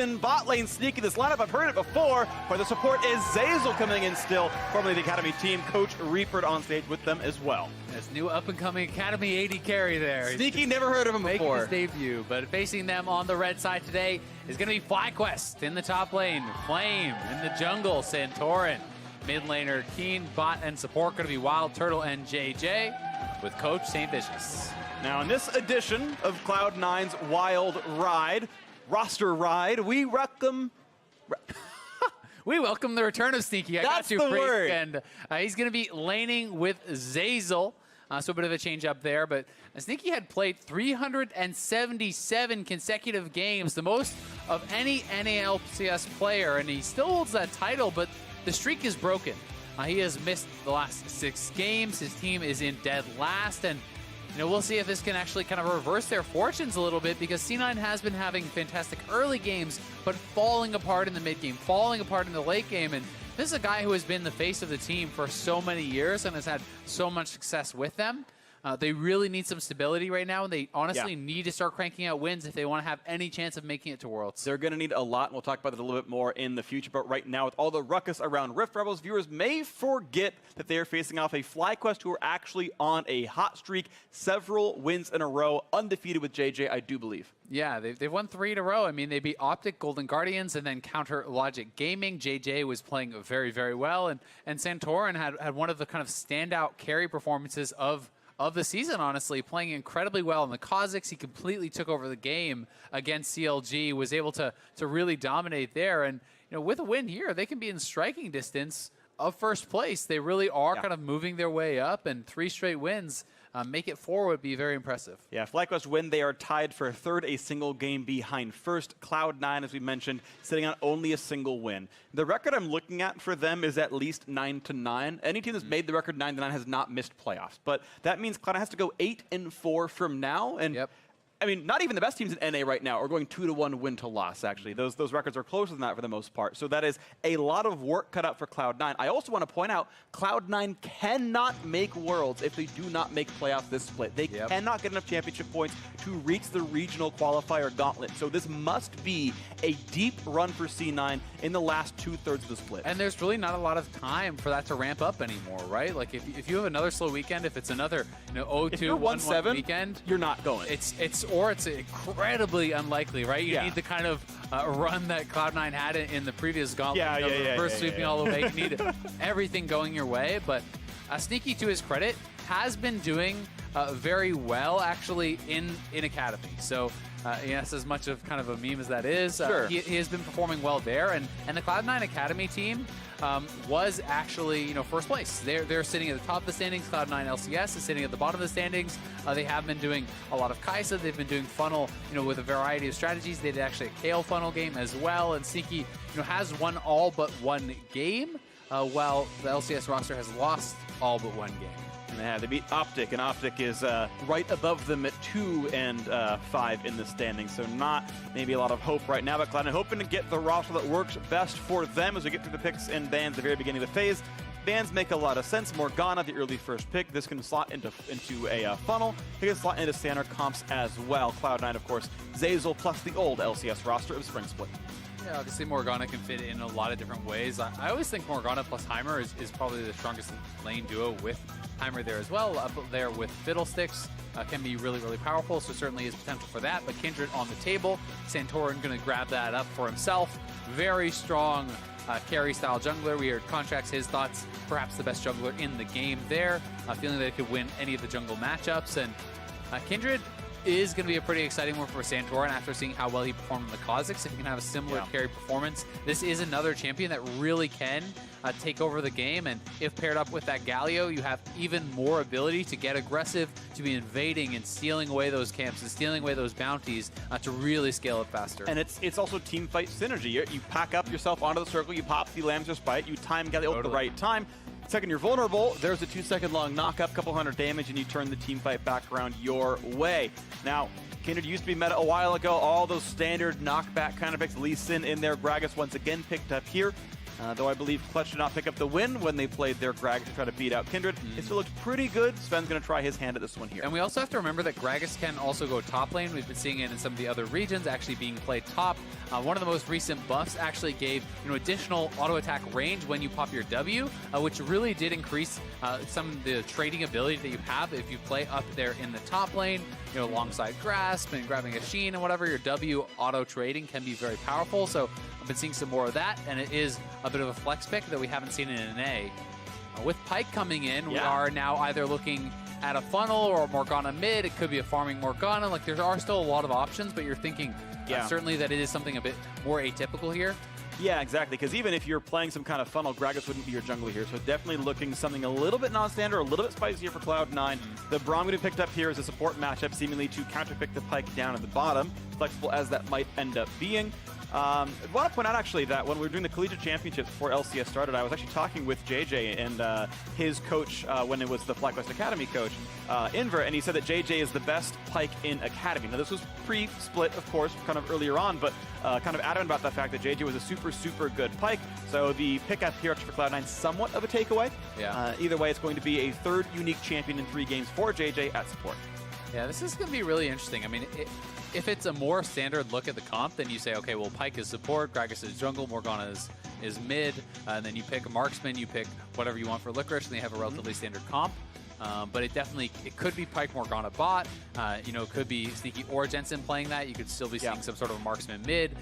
Jensen, bot lane sneaky. This lineup, I've heard it before, but the support is Zeyzal coming in still, formerly the Academy team. Coach Reaper on stage with them as well. This new up-and-coming Academy AD carry there. Sneaky, never heard of him before. Making his debut, but facing them on the red side today is going to be FlyQuest in the top lane, Flame in the jungle, Santorin. Mid laner, Keane, bot, and support going to be WildTurtle and JayJ with Coach St. Vicious. Now, in this edition of Cloud9's Wild Ride, roster ride, we welcome... We welcome the return of Sneaky. That's the word. And he's going to be laning with Zeyzal. So a bit of a change up there. But Sneaky had played 377 consecutive games, the most of any LCS player. And he still holds that title, but the streak is broken. He has missed the last 6 games. His team is in dead last. And we'll see if this can actually kind of reverse their fortunes a little bit, because C9 has been having fantastic early games, but falling apart in the mid game, falling apart in the late game. And this is a guy who has been the face of the team for so many years and has had so much success with them. They really need some stability right now, and they honestly need to start cranking out wins if they want to have any chance of making it to Worlds. They're going to need a lot, and we'll talk about it a little bit more in the future. But right now, with all the ruckus around Rift Rebels, viewers may forget that they are facing off a FlyQuest who are actually on a hot streak, several wins in a row, undefeated with JayJ, I do believe. Yeah, they've won 3 in a row. I mean, they beat Optic, Golden Guardians, and then Counter Logic Gaming. JayJ was playing very, very well, and Santorin had one of the kind of standout carry performances of the season, honestly, playing incredibly well in the Kha'Zix. He completely took over the game against CLG, was able to really dominate there. And with a win here, they can be in striking distance of first place. They really are kind of moving their way up, and 3 straight wins make it 4 would be very impressive. Yeah, FlyQuest win. They are tied for 3rd, a single game behind first. Cloud9, as we mentioned, sitting on only a single win. The record I'm looking at for them is at least 9-9. Any team that's made the record 9-9 has not missed playoffs. But that means Cloud9 has to go 8-4 from now. And I mean, not even the best teams in NA right now are going 2-1 win to loss, actually. Those records are closer than that for the most part. So that is a lot of work cut out for Cloud9. I also want to point out, Cloud9 cannot make Worlds if they do not make playoffs this split. They cannot get enough championship points to reach the regional qualifier gauntlet. So this must be a deep run for C9 in the last 2/3 of the split. And there's really not a lot of time for that to ramp up anymore, right? Like if you have another slow weekend, if it's another 0-2, 1-1 weekend, you're not going. It's incredibly unlikely, right? You need the kind of run that Cloud9 had in the previous gauntlet. First sweeping all the way. You need everything going your way. But Sneaky, to his credit, has been doing very well, actually, in Academy. So, yes, as much of kind of a meme as that is, he has been performing well there. And the Cloud9 Academy team was actually, first place. They're sitting at the top of the standings. Cloud9 LCS is sitting at the bottom of the standings. They have been doing a lot of Kai'Sa. They've been doing funnel, with a variety of strategies. They did actually a Kayle funnel game as well. And Sneaky, has won all but 1 game, while the LCS roster has lost all but 1 game. Yeah, they beat Optic, and Optic is right above them at 2 and 5 in the standings. So not maybe a lot of hope right now, but Cloud9 hoping to get the roster that works best for them as we get through the picks and bans at the very beginning of the phase. Bans make a lot of sense. Morgana, the early first pick. This can slot into a funnel. It can slot into standard comps as well. Cloud9, of course, Zeyzal plus the old LCS roster of Spring Split. Yeah, obviously Morgana can fit in a lot of different ways. I always think Morgana plus Heimer is probably the strongest lane duo with Heimer there as well. Up there with Fiddlesticks can be really, really powerful, so certainly is potential for that. But Kindred on the table. Santorin going to grab that up for himself. Very strong carry-style jungler. We heard Contracts his thoughts, perhaps the best jungler in the game there. Feeling that it could win any of the jungle matchups. And Kindred is going to be a pretty exciting one for Santorin after seeing how well he performed in the Kha'Zix. If you can have a similar carry performance, this is another champion that really can take over the game. And if paired up with that Galio, you have even more ability to get aggressive, to be invading and stealing away those camps and stealing away those bounties to really scale it faster. And it's also team fight synergy. You pack up yourself onto the circle, you pop the Lamb's Respite, you time Galio at the right time. Second, you're vulnerable. There's a 2-second long knock-up, couple hundred damage, and you turn the team fight back around your way. Now, Kindred used to be meta a while ago. All those standard knockback kind of picks. Lee Sin in there. Gragas once again picked up here. Though I believe Clutch did not pick up the win when they played their Gragas to try to beat out Kindred. It still looked pretty good. Sven's going to try his hand at this one here. And we also have to remember that Gragas can also go top lane. We've been seeing it in some of the other regions, actually being played top. One of the most recent buffs actually gave additional auto attack range when you pop your W, which really did increase some of the trading ability that you have if you play up there in the top lane, alongside Grasp and grabbing a Sheen and whatever. Your W auto trading can be very powerful. So I've been seeing some more of that, and it is a bit of a flex pick that we haven't seen in an A. With Pyke coming in, we are now either looking at a funnel or Morgana mid. It could be a farming Morgana. Like, there are still a lot of options, but you're thinking certainly that it is something a bit more atypical here. Yeah, exactly, because even if you're playing some kind of funnel, Gragas wouldn't be your jungler here, so definitely looking something a little bit non-standard, a little bit spicier for Cloud9. The Braum we picked up here is a support matchup, seemingly to counterpick the Pyke down at the bottom, flexible as that might end up being. I want to point out, actually, that when we were doing the Collegiate Championships before LCS started, I was actually talking with JayJ and his coach when it was the FlyQuest Academy coach, Inver, and he said that JayJ is the best Pyke in Academy. Now, this was pre-split, of course, kind of earlier on, but kind of adamant about the fact that JayJ was a super, super good Pyke. So the pickup here for Cloud9, somewhat of a takeaway. Yeah. Either way, it's going to be a third unique champion in 3 games for JayJ at support. Yeah, this is going to be really interesting. I mean, if it's a more standard look at the comp, then you say, okay, well, Pyke is support, Gragas is jungle, Morgana is mid, and then you pick a marksman, you pick whatever you want for Licorice, and they have a relatively standard comp. But it could be Pyke Morgana bot. It could be Sneaky or Jensen playing that. You could still be seeing some sort of a marksman mid.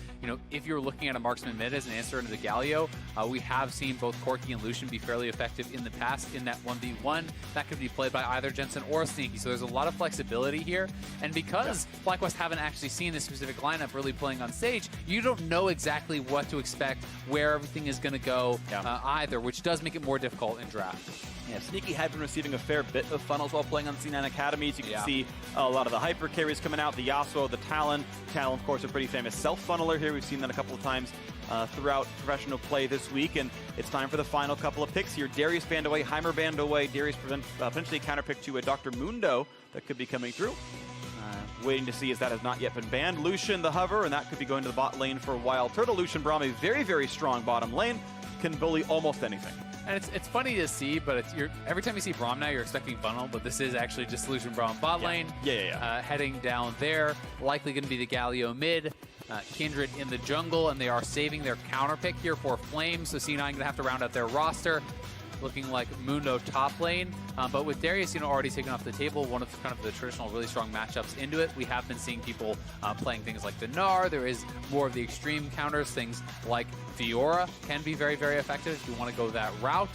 If you're looking at a marksman mid as an answer into the Galio, we have seen both Corki and Lucian be fairly effective in the past in that 1v1. That could be played by either Jensen or Sneaky. So there's a lot of flexibility here. And because FlyQuest haven't actually seen this specific lineup really playing on stage, you don't know exactly what to expect, where everything is going to go either, which does make it more difficult in draft. Yeah, Sneaky had been receiving a fair bit of funnels while playing on C9 Academies. You can see a lot of the hyper carries coming out, the Yasuo, the Talon. Talon, of course, a pretty famous self-funneler here. We've seen that a couple of times throughout professional play this week, and it's time for the final couple of picks here. Darius banned away, Heimer banned away. Darius potentially counterpick to a Dr. Mundo that could be coming through. Waiting to see as that has not yet been banned. Lucian, the hover, and that could be going to the bot lane for WildTurtle. Lucian Braum, a very, very strong bottom lane, can bully almost anything. And it's funny to see, but every time you see Braum now, you're expecting funnel, but this is actually just Lucian Braum bot lane. Heading down there, likely going to be the Galio mid. Kindred in the jungle, and they are saving their counter pick here for Flames, so C9 going to have to round out their roster. Looking like Mundo top lane, but with Darius, already taken off the table, one of kind of the traditional really strong matchups into it. We have been seeing people playing things like the Gnar. There is more of the extreme counters, things like Fiora can be very, very effective if you want to go that route.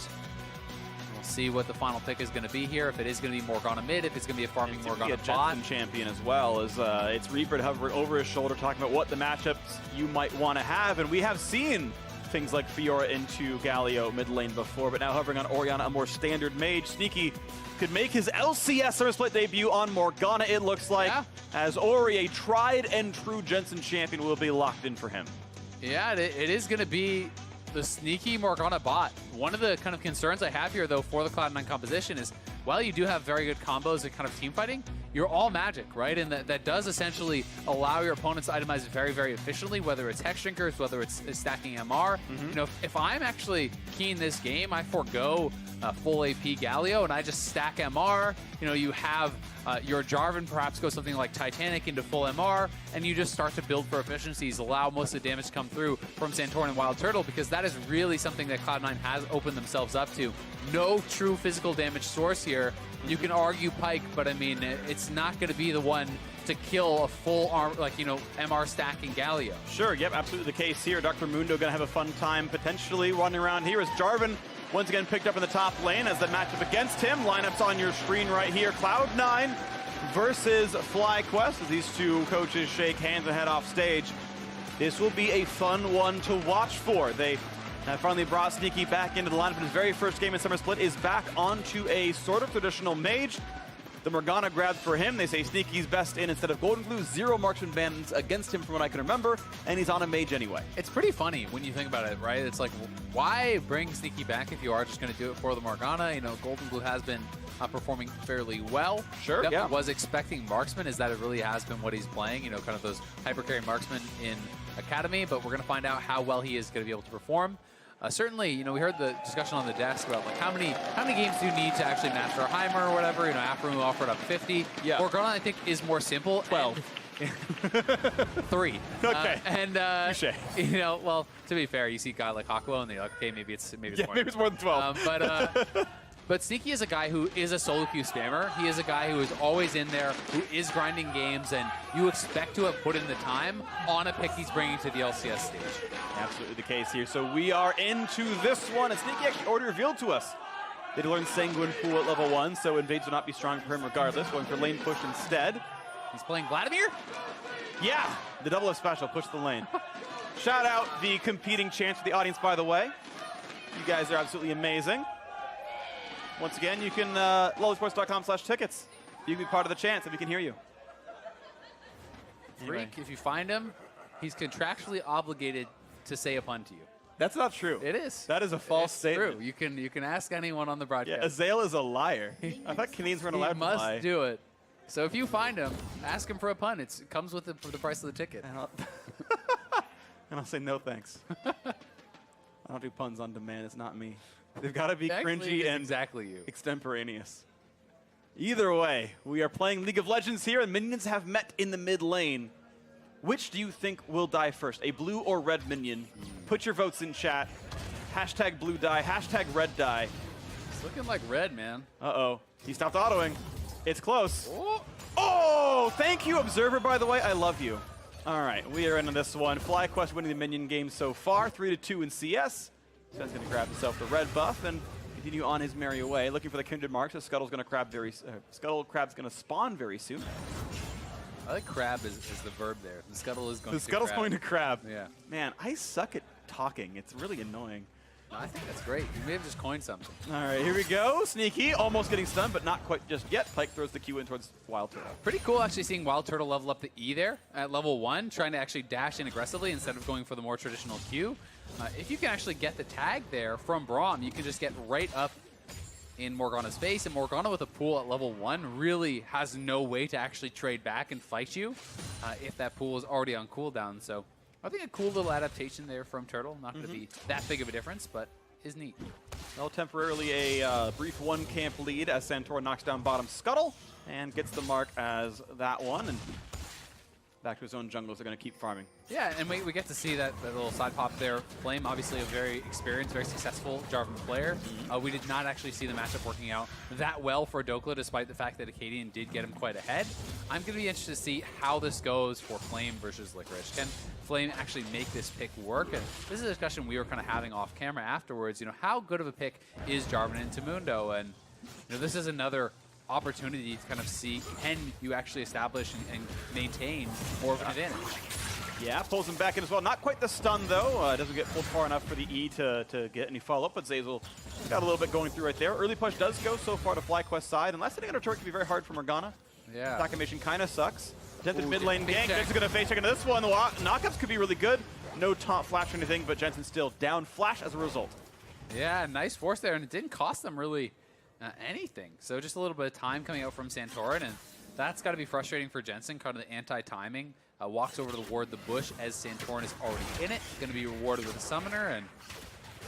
We'll see what the final pick is going to be here. If it is going to be Morgana mid, if it's going to be a farming Morgana bot. Jensen champion as well, as it's Reaper hovering over his shoulder, talking about what the matchups you might want to have, and we have seen things like Fiora into Galio mid lane before, but now hovering on Orianna, a more standard mage. Sneaky could make his LCS Summer Split debut on Morgana, it looks like, as Ori, a tried and true Jensen champion, will be locked in for him. Yeah, it is going to be the sneaky Morgana bot. One of the kind of concerns I have here, though, for the Cloud9 composition is, while you do have very good combos and kind of team fighting, you're all magic, right? And that does essentially allow your opponents to itemize very, very efficiently, whether it's Hex Drinkers, whether it's stacking MR. If I'm actually Keane this game, I forego full AP Galio and I just stack MR. You have your Jarvan perhaps go something like Titanic into full MR, and you just start to build for efficiencies, allow most of the damage to come through from Santorin and WildTurtle, because that is really something that Cloud9 has opened themselves up to. No true physical damage source here. You can argue Pyke, but I mean, it's not going to be the one to kill a full arm, MR stacking Galio. Sure, yep, absolutely the case here. Dr. Mundo going to have a fun time potentially running around here as Jarvan once again picked up in the top lane as the matchup against him. Lineups on your screen right here. Cloud9 versus FlyQuest as these two coaches shake hands and head off stage. This will be a fun one to watch for. They finally brought Sneaky back into the lineup in his very first game in Summer Split, is back onto a sort of traditional mage. The Morgana grabbed for him. They say Sneaky's best in instead of Golden Glue. 0 marksman bans against him from what I can remember, and he's on a mage anyway. It's pretty funny when you think about it, right? It's like, why bring Sneaky back if you are just going to do it for the Morgana? Golden Glue has been performing fairly well. Sure, Definitely was expecting marksman, is that it really has been what he's playing, kind of those hyper carry marksmen in Academy, but we're going to find out how well he is going to be able to perform. certainly, you know, we heard the discussion on the desk about like how many games do you need to actually master a Heimer or whatever. You know, after we offered up 50. Yeah. Morgana, I think, is more simple. 12. 3. Okay. Touché. You know, well, to be fair, you see a guy like Hakuo and they're like, okay, maybe it's more. Maybe it's more than 12. But Sneaky is a guy who is a solo queue spammer. He is a guy who is always in there, who is grinding games, and you expect to have put in the time on a pick he's bringing to the LCS stage. Absolutely the case here. So we are into this one, and Sneaky actually already revealed to us that he learned Sanguine Pool at level 1, so invades will not be strong for him regardless, going for lane push instead. He's playing Vladimir? Yeah, the double F special, push the lane. Shout out the competing chants for the audience, by the way. You guys are absolutely amazing. Once again, you can lollysports.com/tickets. You can be part of the chants if we can hear you. Freak, Anyway. if you find him, he's contractually obligated to say a pun to you. That's not true. It is. That is a false It's statement. true. You can ask anyone on the Yeah, broadcast. Zeyzal is a liar. I thought Canadians weren't allowed He to must lie. do it. So if you find him, ask him for a pun. It comes with the price of the ticket. And I'll say no thanks. I don't do puns on demand. It's not me. They've got to be Actually, cringy it's and exactly you. extemporaneous. Either way, we are playing League of Legends here, and minions have met in the mid lane. Which do you think will die first, a blue or red minion? Put your votes in chat. Hashtag blue die, hashtag red die. It's looking like red, man. Uh-oh. He stopped autoing. It's close. Oh. Oh, thank you, Observer, by the way. I love you. All right, we are into this one. FlyQuest winning the minion game so far, 3-2 in CS. Sven's going to grab himself the red buff and continue on his merry way. Looking for the Kindred marks. So Scuttle's going to crab Scuttle Crab's going to spawn very soon. I like crab is the verb there. The scuttle is going The to Scuttle's crab. going to crab. Yeah. Man, I suck at talking. It's really annoying. No, I think that's great. You may have just coined something. All right, here we go. Sneaky, almost getting stunned, but not quite just yet. Pyke throws the Q in towards WildTurtle. Pretty cool actually seeing WildTurtle level up the E there at level 1, trying to actually dash in aggressively instead of going for the more traditional Q. If you can actually get the tag there from Braum, you can just get right up in Morgana's face, and Morgana with a pool at level 1 really has no way to actually trade back and fight you if that pool is already on cooldown. So I think a cool little adaptation there from Turtle. Not going to be that big of a difference, but is neat. Well, temporarily a brief one camp lead as Santorin knocks down bottom Scuttle and gets the mark as that one. And back to his own jungles, they're going to keep farming. Yeah, and we get to see that little side pop there. Flame, obviously a very experienced, very successful Jarvan player. We did not actually see the matchup working out that well for Dokla, despite the fact that Acadian did get him quite ahead. I'm going to be interested to see how this goes for Flame versus Licorice. Can Flame actually make this pick work? And this is a discussion we were kind of having off camera afterwards. You know, how good of a pick is Jarvan into Mundo? And you know, this is another opportunity to kind of see, can you actually establish and maintain more of an advantage? Yeah, pulls him back in as well. Not quite the stun, though. Doesn't get pulled far enough for the E to get any follow-up, but Zeyzal got a little bit going through right there. Early push does go so far to FlyQuest side, and last hitting on a turret can be very hard for Morgana. Yeah. Attack animation kind of sucks. Jensen Ooh, mid lane big gank. check. Jensen's going to face check into this one. The knockups could be really good. No taunt flash or anything, but Jensen still down flash as a result. Yeah, nice force there, and it didn't cost them really anything. So just a little bit of time coming out from Santorin, and that's got to be frustrating for Jensen, kind of the anti-timing. Walks over to ward the bush as Santorin is already in it. Going to be rewarded with a summoner, and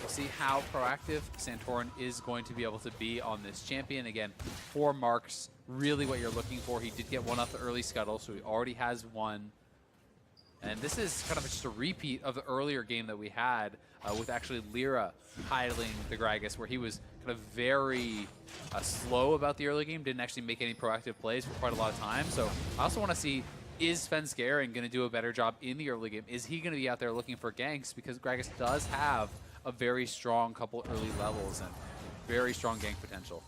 we'll see how proactive Santorin is going to be able to be on this champion. Again, 4 marks, really what you're looking for. He did get one off the early scuttle, so he already has one. And this is kind of just a repeat of the earlier game that we had with actually Lyra idling the Gragas, where he was kind of very slow about the early game, didn't actually make any proactive plays for quite a lot of time. So I also want to see, is Svenskeren going to do a better job in the early game? Is he going to be out there looking for ganks? Because Gragas does have a very strong couple early levels and very strong gank potential.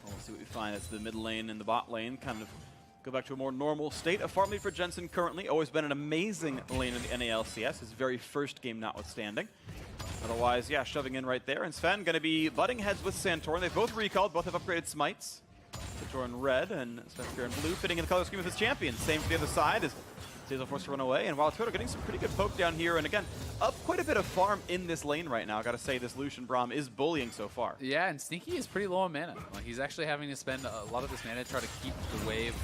We'll see what we find. It's the mid lane and the bot lane kind of go back to a more normal state. A farm lead for Jensen currently. Always been an amazing lane in the NALCS. His very first game notwithstanding. Otherwise, yeah, shoving in right there. And Sven going to be butting heads with Santorin. They both recalled, both have upgraded smites. Santorin red and Svenskeren blue, fitting in the color scheme of his champion. Same for the other side as Zeyzal forced to run away. And WildTurtle getting some pretty good poke down here. And again, up quite a bit of farm in this lane right now. I got to say, this Lucian Braum is bullying so far. Yeah, and Sneaky is pretty low on mana. Like, he's actually having to spend a lot of this mana to try to keep the wave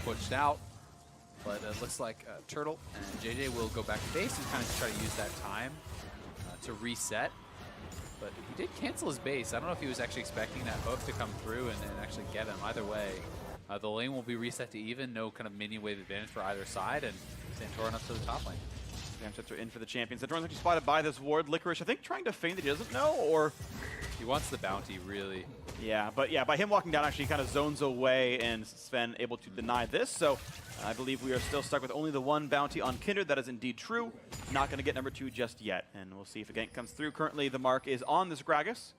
pushed out. But it looks like Turtle and JayJ will go back to base and kind of try to use that time to reset. but he did cancel his base. I don't know if he was actually expecting that hook to come through and actually get him. Either way, the lane will be reset to even. No kind of minion wave advantage for either side, and Santorin up to the top lane. Damage sets are in for the champions. Santorin's actually spotted by this ward. Licorice, I think, trying to feign that he doesn't know, or... He wants the bounty, really. Yeah, but yeah, by him walking down, actually kind of zones away, and Sven able to deny this. So I believe we are still stuck with only the one bounty on Kindred. That is indeed true. Not going to get number 2 just yet, and we'll see if a gank comes through. Currently, the mark is on this Gragas.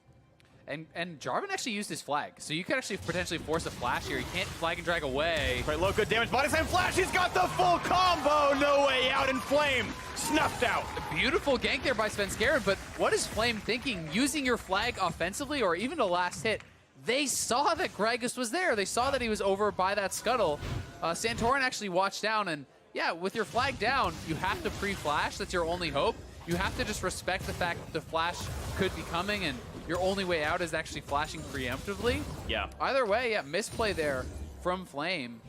And Jarvan actually used his flag, so you could actually potentially force a flash here. He can't flag and drag away. Quite low, good damage. Body slam flash, he's got the full combo. No way out, and Flame snuffed out. Beautiful gank there by Svenskeren, but what is Flame thinking? Using your flag offensively or even the last hit? They saw that Gragas was there. They saw that he was over by that scuttle. Santorin actually watched down, and yeah, with your flag down, you have to pre-flash. That's your only hope. You have to just respect the fact that the flash could be coming, and your only way out is actually flashing preemptively. Yeah. Either way, yeah, misplay there from Flame.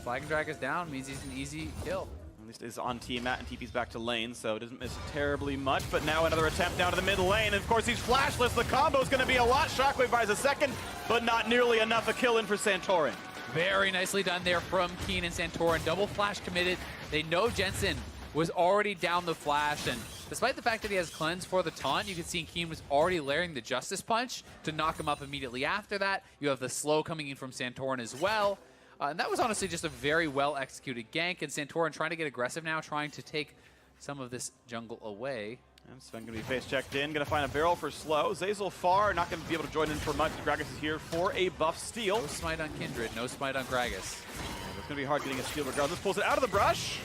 Flag and drag is down, means he's an easy kill. At least is on Tiamat, and TP's back to lane, so it doesn't miss terribly much. But now another attempt down to the mid lane, and of course he's flashless. The combo's going to be a lot. Shockwave buys a second, but not nearly enough. A kill in for Santorin. Very nicely done there from Keane and Santorin. Double flash committed. They know Jensen was already down the flash, and despite the fact that he has cleanse for the taunt, you can see Keane was already layering the Justice Punch to knock him up immediately after that. You have the slow coming in from Santorin as well. And that was honestly just a very well executed gank, and Santorin trying to get aggressive now, trying to take some of this jungle away. And Sven going to be face checked in, going to find a barrel for slow. Zeyzal far, not going to be able to join in for much. Gragas is here for a buff steal. No smite on Kindred, no smite on Gragas. Yeah, it's going to be hard getting a steal regardless. Pulls it out of the brush.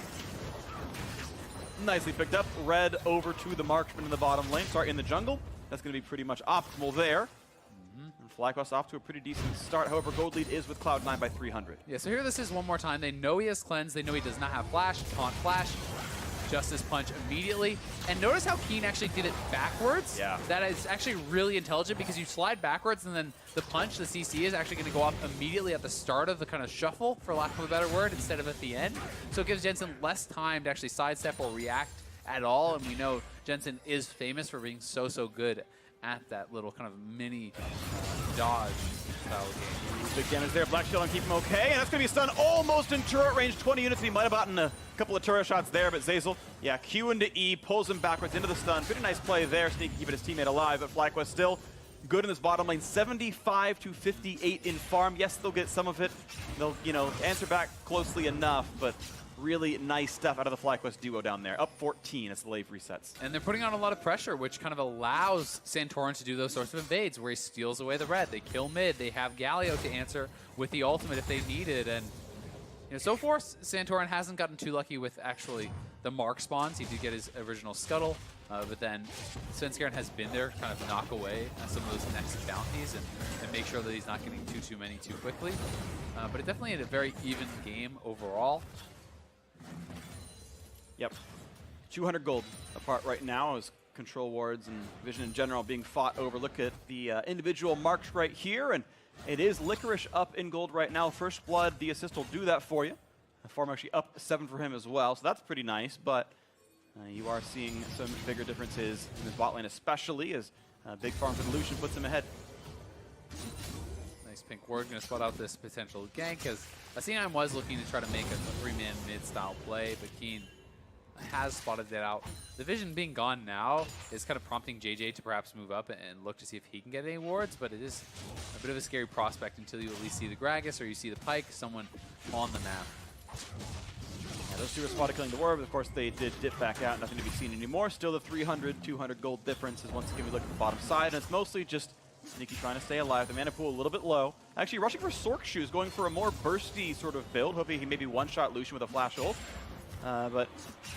Nicely picked up. Red over to the marksman in the bottom lane. Sorry, in the jungle. That's going to be pretty much optimal there. And FlyQuest off to a pretty decent start. However, gold lead is with Cloud9 by 300. Yeah, so here this is one more time. They know he has cleanse. They know he does not have flash. Taunt flash. Justice Punch immediately. And notice how Keane actually did it backwards. Yeah. That is actually really intelligent because you slide backwards and then the punch, the CC, is actually going to go off immediately at the start of the kind of shuffle, for lack of a better word, instead of at the end. So it gives Jensen less time to actually sidestep or react at all. And we know Jensen is famous for being so good at that little kind of mini dodge style game. Big damage there. Black Shield on keep him okay. And that's going to be stunned almost in turret range. 20 units. He might have gotten a couple of turret shots there, but Zeyzal, yeah, Q into E, pulls him backwards into the stun. Pretty nice play there. Sneaky keeping his teammate alive, but FlyQuest still good in this bottom lane. 75 to 58 in farm. Yes, they'll get some of it. They'll, answer back closely enough, but really nice stuff out of the FlyQuest duo down there. Up 14 as the lane resets. And they're putting on a lot of pressure, which kind of allows Santorin to do those sorts of invades where he steals away the red. They kill mid. They have Galio to answer with the ultimate if they need it. And so far, Santorin hasn't gotten too lucky with actually the mark spawns. He did get his original scuttle, but then Svenskeren has been there to kind of knock away some of those next bounties and make sure that he's not getting too many too quickly. But it definitely had a very even game overall. Yep. 200 gold apart right now as control wards and vision in general being fought over. Look at the individual marks right here, and it is Licorice up in gold right now. First Blood, the assist will do that for you. The farm actually up 7 for him as well, so that's pretty nice, but you are seeing some bigger differences in his bot lane, especially as big farm for Lucian puts him ahead. Nice pink ward, going to spot out this potential gank, as C9 was looking to try to make a 3-man mid-style play, but Keane has spotted that out. The vision being gone now is kind of prompting JayJ to perhaps move up and look to see if he can get any wards, but it is a bit of a scary prospect until you at least see the Gragas or you see the Pyke, someone on the map. Yeah, those two are spotted killing the ward, but of course they did dip back out, nothing to be seen anymore. Still the 300, 200 gold difference is once again we look at the bottom side, and it's mostly just Sneaky trying to stay alive. The mana pool a little bit low. Actually rushing for Sork Shoes, going for a more bursty sort of build, hoping he maybe one-shot Lucian with a flash ult. But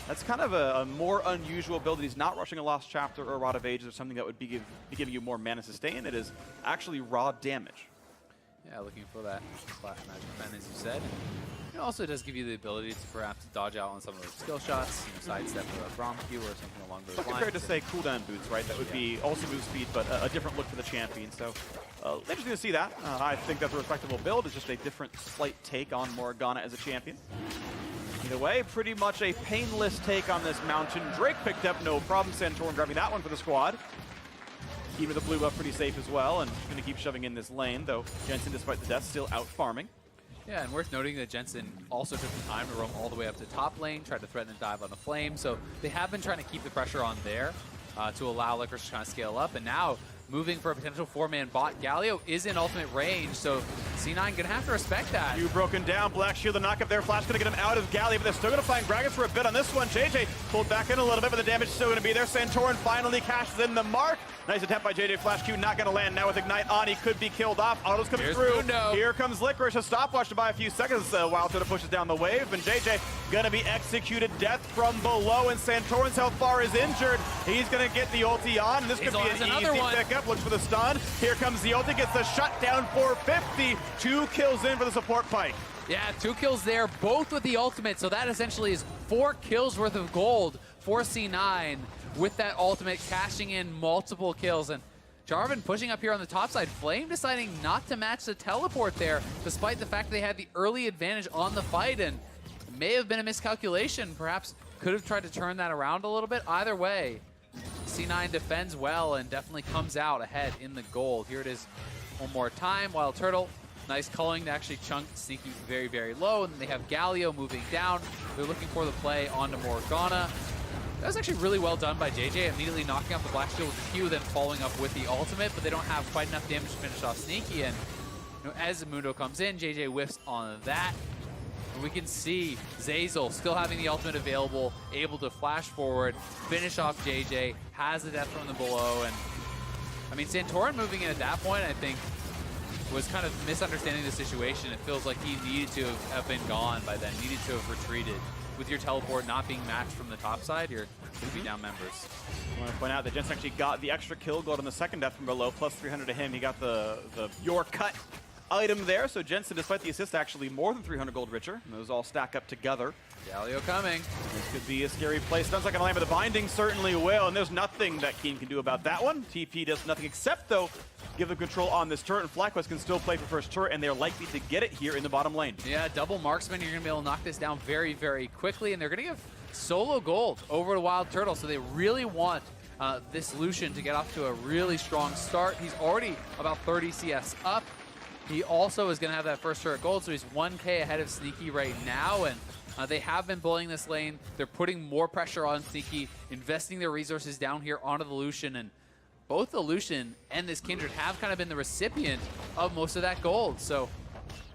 that's kind of a more unusual build. He's not rushing a Lost Chapter or a Rod of Ages or something that would be giving you more mana sustain. It is actually raw damage. Yeah, looking for that Flash Magic Pen, as you said. It also does give you the ability to perhaps dodge out on some of those skill shots, sidestep with a Braum Q or something along those lines. Compared to, say, cooldown boots, right? That would be also move speed, but a different look for the champion. So interesting to see that. I think that's a respectable build. It's just a different, slight take on Morgana as a champion. Either way, pretty much a painless take on this mountain. Drake picked up, no problem. Santorin grabbing that one for the squad. Keane with the blue buff pretty safe as well, and going to keep shoving in this lane, though Jensen, despite the death, still out farming. Yeah, and worth noting that Jensen also took the time to roam all the way up to top lane, tried to threaten and dive on the flame, so they have been trying to keep the pressure on there to allow Licorice to kind of scale up, and now moving for a potential 4-man bot. Galio is in ultimate range, so C9 going to have to respect that. You broken down. Black Shield, the knock-up there. Flash going to get him out of Galio, but they're still going to find Gragas for a bit on this one. JayJ pulled back in a little bit, but the damage is still going to be there. Santorin finally cashes in the mark. Nice attempt by JayJ. Flash Q not going to land. Now with Ignite on, he could be killed off. Auto's coming Here's through. Mundo. Here comes Licorice. A stopwatch to buy a few seconds. WildTurtle pushes down the wave, and JayJ going to be executed. Death from below, and Santorin's health bar is injured. He's going to get the ulti on, and this could be an easy pickup. Looks for the stun. Here comes the ulti, gets the shutdown for 50. 2 kills in for the support Pyke. Yeah, 2 kills there, both with the ultimate, so that essentially is 4 kills worth of gold for C9 with that ultimate, cashing in multiple kills. And Jarvan pushing up here on the top side. Flame deciding not to match the teleport there, despite the fact they had the early advantage on the fight, and it may have been a miscalculation. Perhaps could have tried to turn that around a little bit. Either way, C9 defends well and definitely comes out ahead in the gold. Here it is one more time. WildTurtle, nice culling to actually chunk Sneaky very, very low. And then they have Galio moving down. They're looking for the play onto Morgana. That was actually really well done by JayJ, immediately knocking out the Black Shield with the Q, then following up with the ultimate, but they don't have quite enough damage to finish off Sneaky. And as Mundo comes in, JayJ whiffs on that. And we can see Zeyzal still having the ultimate available, able to flash forward, finish off JayJ, has the death from the below. And I mean, Santorin moving in at that point, I think, was kind of misunderstanding the situation. It feels like he needed to have been gone by then, needed to have retreated. With your teleport not being matched from the top side, you're going to be down members. I want to point out that Jensen actually got the extra kill gold on the second death from below, plus 300 to him. He got the your cut item there, so Jensen, despite the assist, actually more than 300 gold richer. And those all stack up together. Galio coming. This could be a scary place. Sounds like a land, but the binding certainly will, and there's nothing that Keane can do about that one. TP does nothing except, though, give them control on this turret, and FlyQuest can still play for first turret, and they're likely to get it here in the bottom lane. Yeah, double marksman. You're going to be able to knock this down very, very quickly, and they're going to give solo gold over to WildTurtle, so they really want this Lucian to get off to a really strong start. He's already about 30 CS up. He also is going to have that first turret gold, so he's 1K ahead of Sneaky right now, and they have been bullying this lane. They're putting more pressure on Sneaky, investing their resources down here onto the Lucian, and both the Lucian and this Kindred have kind of been the recipient of most of that gold, so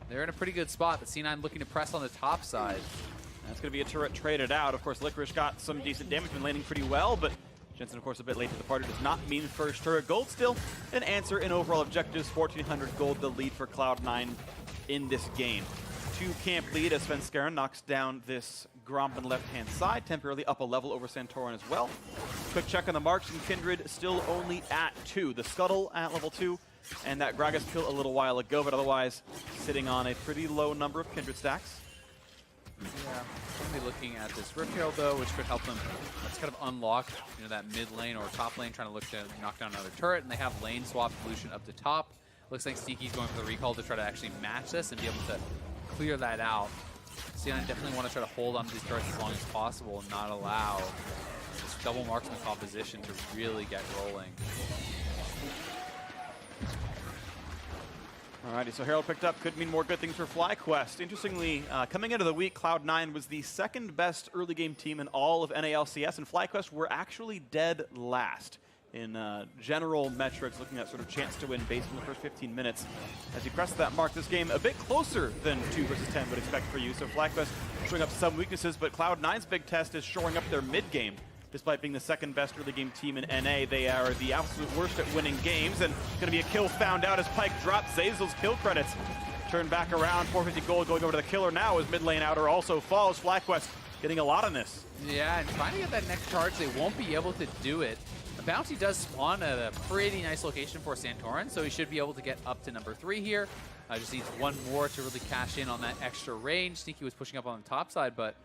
they're in a pretty good spot. The C9 looking to press on the top side. That's going to be a turret traded out. Of course, Licorice got some decent damage, been landing pretty well, but Jensen, of course, a bit late to the party. Does not mean first turret gold. Still an answer in overall objectives. 1,400 gold, the lead for Cloud9 in this game. 2 camp lead as Svenskeren knocks down this Gromp on the left-hand side, temporarily up a level over Santorin as well. Quick check on the marks, and Kindred still only at 2. The Scuttle at level 2, and that Gragas kill a little while ago, but otherwise sitting on a pretty low number of Kindred stacks. Yeah, going to be looking at this Rift Herald though, which could help them. Let's kind of unlock, that mid lane or top lane, trying to look to knock down another turret, and they have lane swap Lucian up the top. Looks like Sneaky's going for the recall to try to actually match this and be able to clear that out. C9 definitely want to try to hold on to these turrets as long as possible and not allow this double marksman composition to really get rolling. Alrighty, so Herald picked up could mean more good things for FlyQuest. Interestingly, coming into the week, Cloud9 was the second best early game team in all of LCS, and FlyQuest were actually dead last in general metrics, looking at sort of chance to win based on the first 15 minutes. As you press that mark, this game a bit closer than 2 versus 10 would expect for you. So FlyQuest showing up some weaknesses, but Cloud9's big test is shoring up their mid game. Despite being the second best early game team in NA, they are the absolute worst at winning games, and going to be a kill found out as Pyke drops Zeyzal's kill credits. Turn back around, 450 gold going over to the killer now as mid lane outer also falls. FlyQuest getting a lot on this. Yeah, and trying to get that next charge, they won't be able to do it. The bounty does spawn at a pretty nice location for Santorin, so he should be able to get up to number 3 here. Just needs one more to really cash in on that extra range. Sneaky was pushing up on the top side, but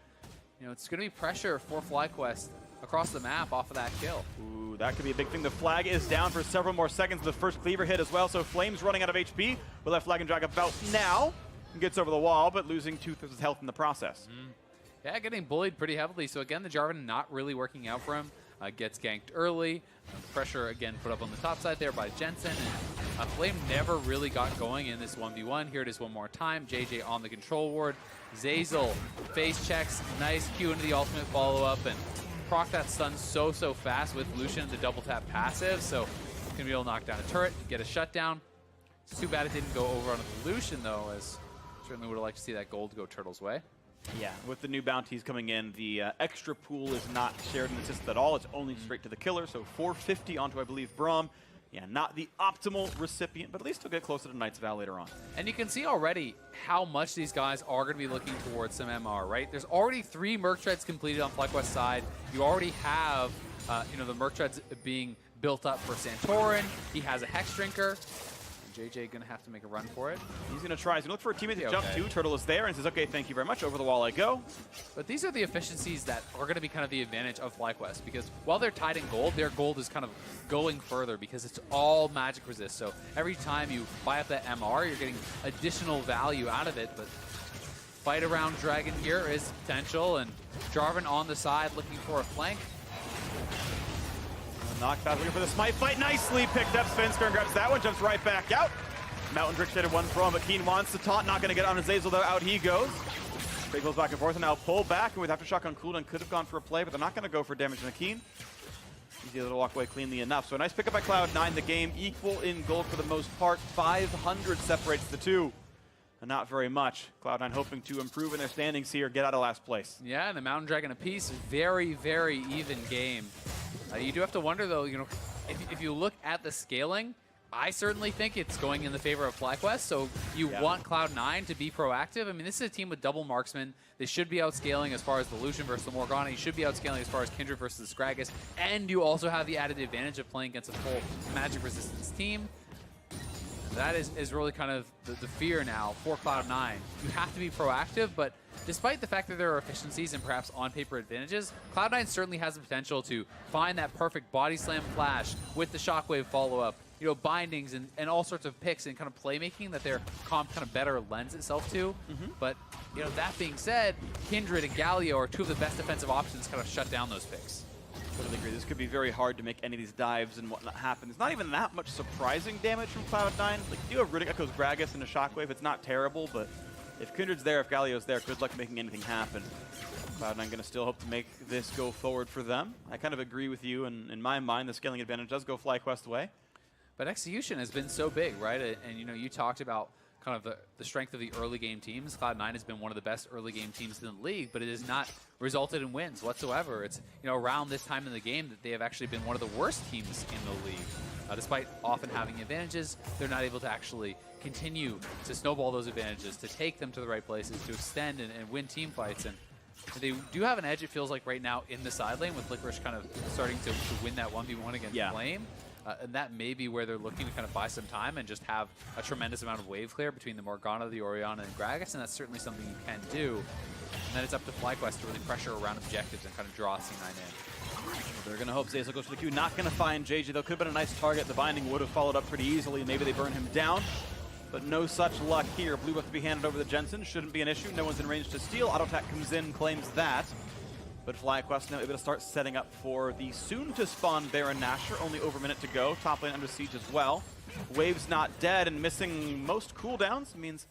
it's going to be pressure for FlyQuest across the map off of that kill. Ooh, that could be a big thing. The flag is down for several more seconds. The first cleaver hit as well, so Flame's running out of HP. Will that flag and drag about now? Gets over the wall, but losing 2/3 of his health in the process. Yeah, getting bullied pretty heavily. So again, the Jarvan not really working out for him. gets ganked early. Pressure again put up on the top side there by Jensen. And Flame never really got going in this 1v1. Here it is one more time. JayJ on the control ward. Zeyzal face checks. Nice Q into the ultimate follow-up. And proc that stun so fast with Lucian the double tap passive. So gonna be able to knock down a turret, get a shutdown. It's too bad it didn't go over on the Lucian though, as certainly would have liked to see that gold go Turtle's way. Yeah, with the new bounties coming in, the extra pool is not shared in the system at all. It's only straight to the killer, so 450 onto, I believe, Braum. Yeah, not the optimal recipient, but at least he'll get closer to Knight's Vow later on. And you can see already how much these guys are going to be looking towards some MR, right? There's already 3 Merc Treads completed on FlyQuest side. You already have, the Merc Treads being built up for Santorin. He has a Hex Drinker. JayJ gonna have to make a run for it. He's gonna try. He's gonna look for a teammate to jump to. Turtle is there and says, okay, thank you very much. Over the wall I go. But these are the efficiencies that are gonna be kind of the advantage of FlyQuest, because while they're tied in gold, their gold is kind of going further because it's all magic resist. So every time you buy up that MR, you're getting additional value out of it. But fight around Dragon here is potential, and Jarvan on the side looking for a flank. Knockback looking for the smite fight. Nicely picked up. Svenskeren grabs that one, jumps right back out. Mountain Drink shaded one from, but Keane wants to taunt. Not going to get on his Zeyzal though. Out he goes. Big goes back and forth, and now pull back. And with Aftershock on cooldown, could have gone for a play, but they're not going to go for damage on the Keane. Easy to walk away cleanly enough. So a nice pickup by Cloud9. The game equal in gold for the most part. 500 separates the two. And not very much. Cloud9 hoping to improve in their standings here, get out of last place. Yeah, and the Mountain Dragon apiece. Very, very even game. You do have to wonder, though, if you look at the scaling, I certainly think it's going in the favor of FlyQuest, so you want Cloud9 to be proactive. I mean, this is a team with double marksmen. They should be outscaling as far as the Lucian versus the Morgana. You should be outscaling as far as Kindred versus the Gragas, and you also have the added advantage of playing against a full magic resistance team. That is really kind of the fear now for Cloud9. You have to be proactive, but despite the fact that there are efficiencies and perhaps on-paper advantages, Cloud9 certainly has the potential to find that perfect body slam flash with the shockwave follow-up, bindings and all sorts of picks and kind of playmaking that their comp kind of better lends itself to. But, that being said, Kindred and Galio are 2 of the best defensive options to kind of shut down those picks. Totally agree. This could be very hard to make any of these dives and whatnot happen. There's not even that much surprising damage from Cloud9. Like, you do have Riddick Echoes Gragas and a Shockwave. It's not terrible, but if Kindred's there, if Galio's there, good luck making anything happen. Cloud9 going to still hope to make this go forward for them. I kind of agree with you, and in my mind, the scaling advantage does go FlyQuest way. But execution has been so big, right? And you talked about kind of the strength of the early game teams. Cloud9 has been one of the best early game teams in the league, but it has not resulted in wins whatsoever. It's around this time in the game that they have actually been one of the worst teams in the league. Despite often having advantages, they're not able to actually continue to snowball those advantages, to take them to the right places, to extend and win team fights. And they do have an edge, it feels like, right now in the side lane, with Licorice kind of starting to win that 1v1 against Flame. And that may be where they're looking to kind of buy some time and just have a tremendous amount of wave clear between the Morgana, the Orianna, and Gragas, and that's certainly something you can do. And then it's up to FlyQuest to really pressure around objectives and kind of draw C9 in. They're going to hope Zeyzal goes for the Q. Not going to find JayJ, though. Could have been a nice target. The binding would have followed up pretty easily. Maybe they burn him down. But no such luck here. Blue buff to be handed over to Jensen. Shouldn't be an issue. No one's in range to steal. Auto attack comes in, claims that. But FlyQuest now able to start setting up for the soon-to-spawn Baron Nashor. Only over a minute to go. Top lane under siege as well. Wave's not dead and missing most cooldowns. Means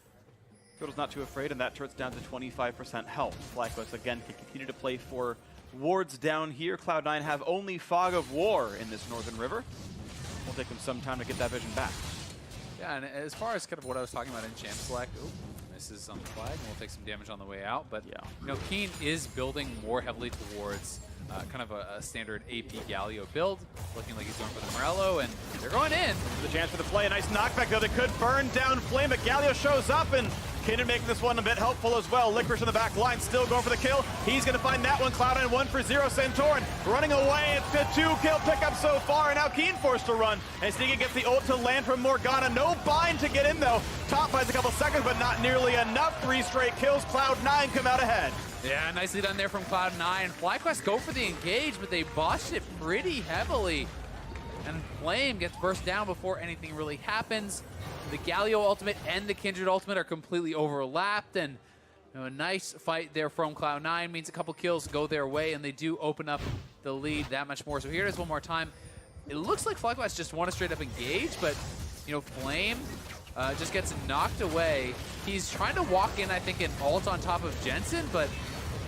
Turtle's not too afraid, and that turret's down to 25% health. FlyQuest, again, can continue to play for wards down here. Cloud9 have only Fog of War in this Northern River. Will take them some time to get that vision back. Yeah, and as far as kind of what I was talking about in Champ Select, misses on the flag, and we'll take some damage on the way out. But Keane is building more heavily towards kind of a standard AP Galio build, looking like he's going for the Morello, and they're going in. The chance for the play, a nice knockback though. They could burn down Flame, but Galio shows up, and Kindred making this one a bit helpful as well. Licorice in the back line, still going for the kill. He's going to find that one. Cloud9 1 for 0. Santorin running away. It's a 2-kill pickup so far, and now Keane forced to run. And Sneaky gets the ult to land from Morgana. No bind to get in though. Top buys a couple seconds, but not nearly enough. 3 straight kills. Cloud9 come out ahead. Yeah, nicely done there from Cloud9. FlyQuest go for the engage, but they botched it pretty heavily. And Flame gets burst down before anything really happens. The Galio ultimate and the Kindred ultimate are completely overlapped, and a nice fight there from Cloud9 means a couple kills go their way, and they do open up the lead that much more. So here it is one more time. It looks like FlyQuest just want to straight up engage, but you know, Flame just gets knocked away. He's trying to walk in, I think, an ult on top of Jensen, but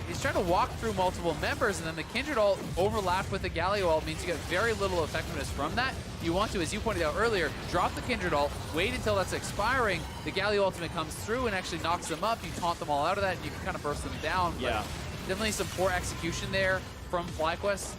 he's trying to walk through multiple members, and then the Kindred ult overlapped with the Galio ult means you get very little effectiveness from that. You want to, as you pointed out earlier, drop the Kindred ult, wait until that's expiring, the Galio ultimate comes through and actually knocks them up, you taunt them all out of that, and you can kind of burst them down. Yeah. But definitely some poor execution there from FlyQuest.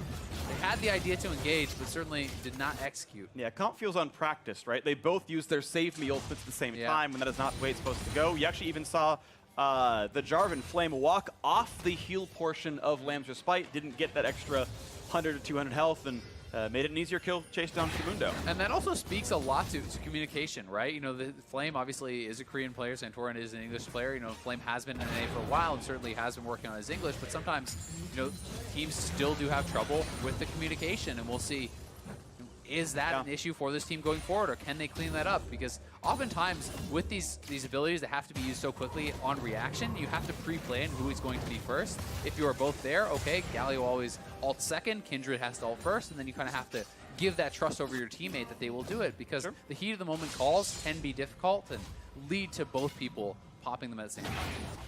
They had the idea to engage, but certainly did not execute. Yeah, comp feels unpracticed, right? They both used their save me ultimates at the same time, and that is not the way it's supposed to go. You actually even saw the Jarvan Flame walk off the heal portion of Lamb's Respite, didn't get that extra 100 to 200 health, and made it an easier kill chase down to Mundo. And that also speaks a lot to communication, right? You know, the Flame obviously is a Korean player, Santorin is an English player. You know, Flame has been in NA for a while and certainly has been working on his English, but sometimes, you know, teams still do have trouble with the communication, and we'll see, is that an issue for this team going forward, or can they clean that up? Because oftentimes with these abilities that have to be used so quickly on reaction, you have to pre-plan who is going to be first. If you are both there, okay, Galio always ult second, Kindred has to ult first, and then you kind of have to give that trust over your teammate that they will do it, because the heat of the moment calls can be difficult and lead to both people popping them at the same time.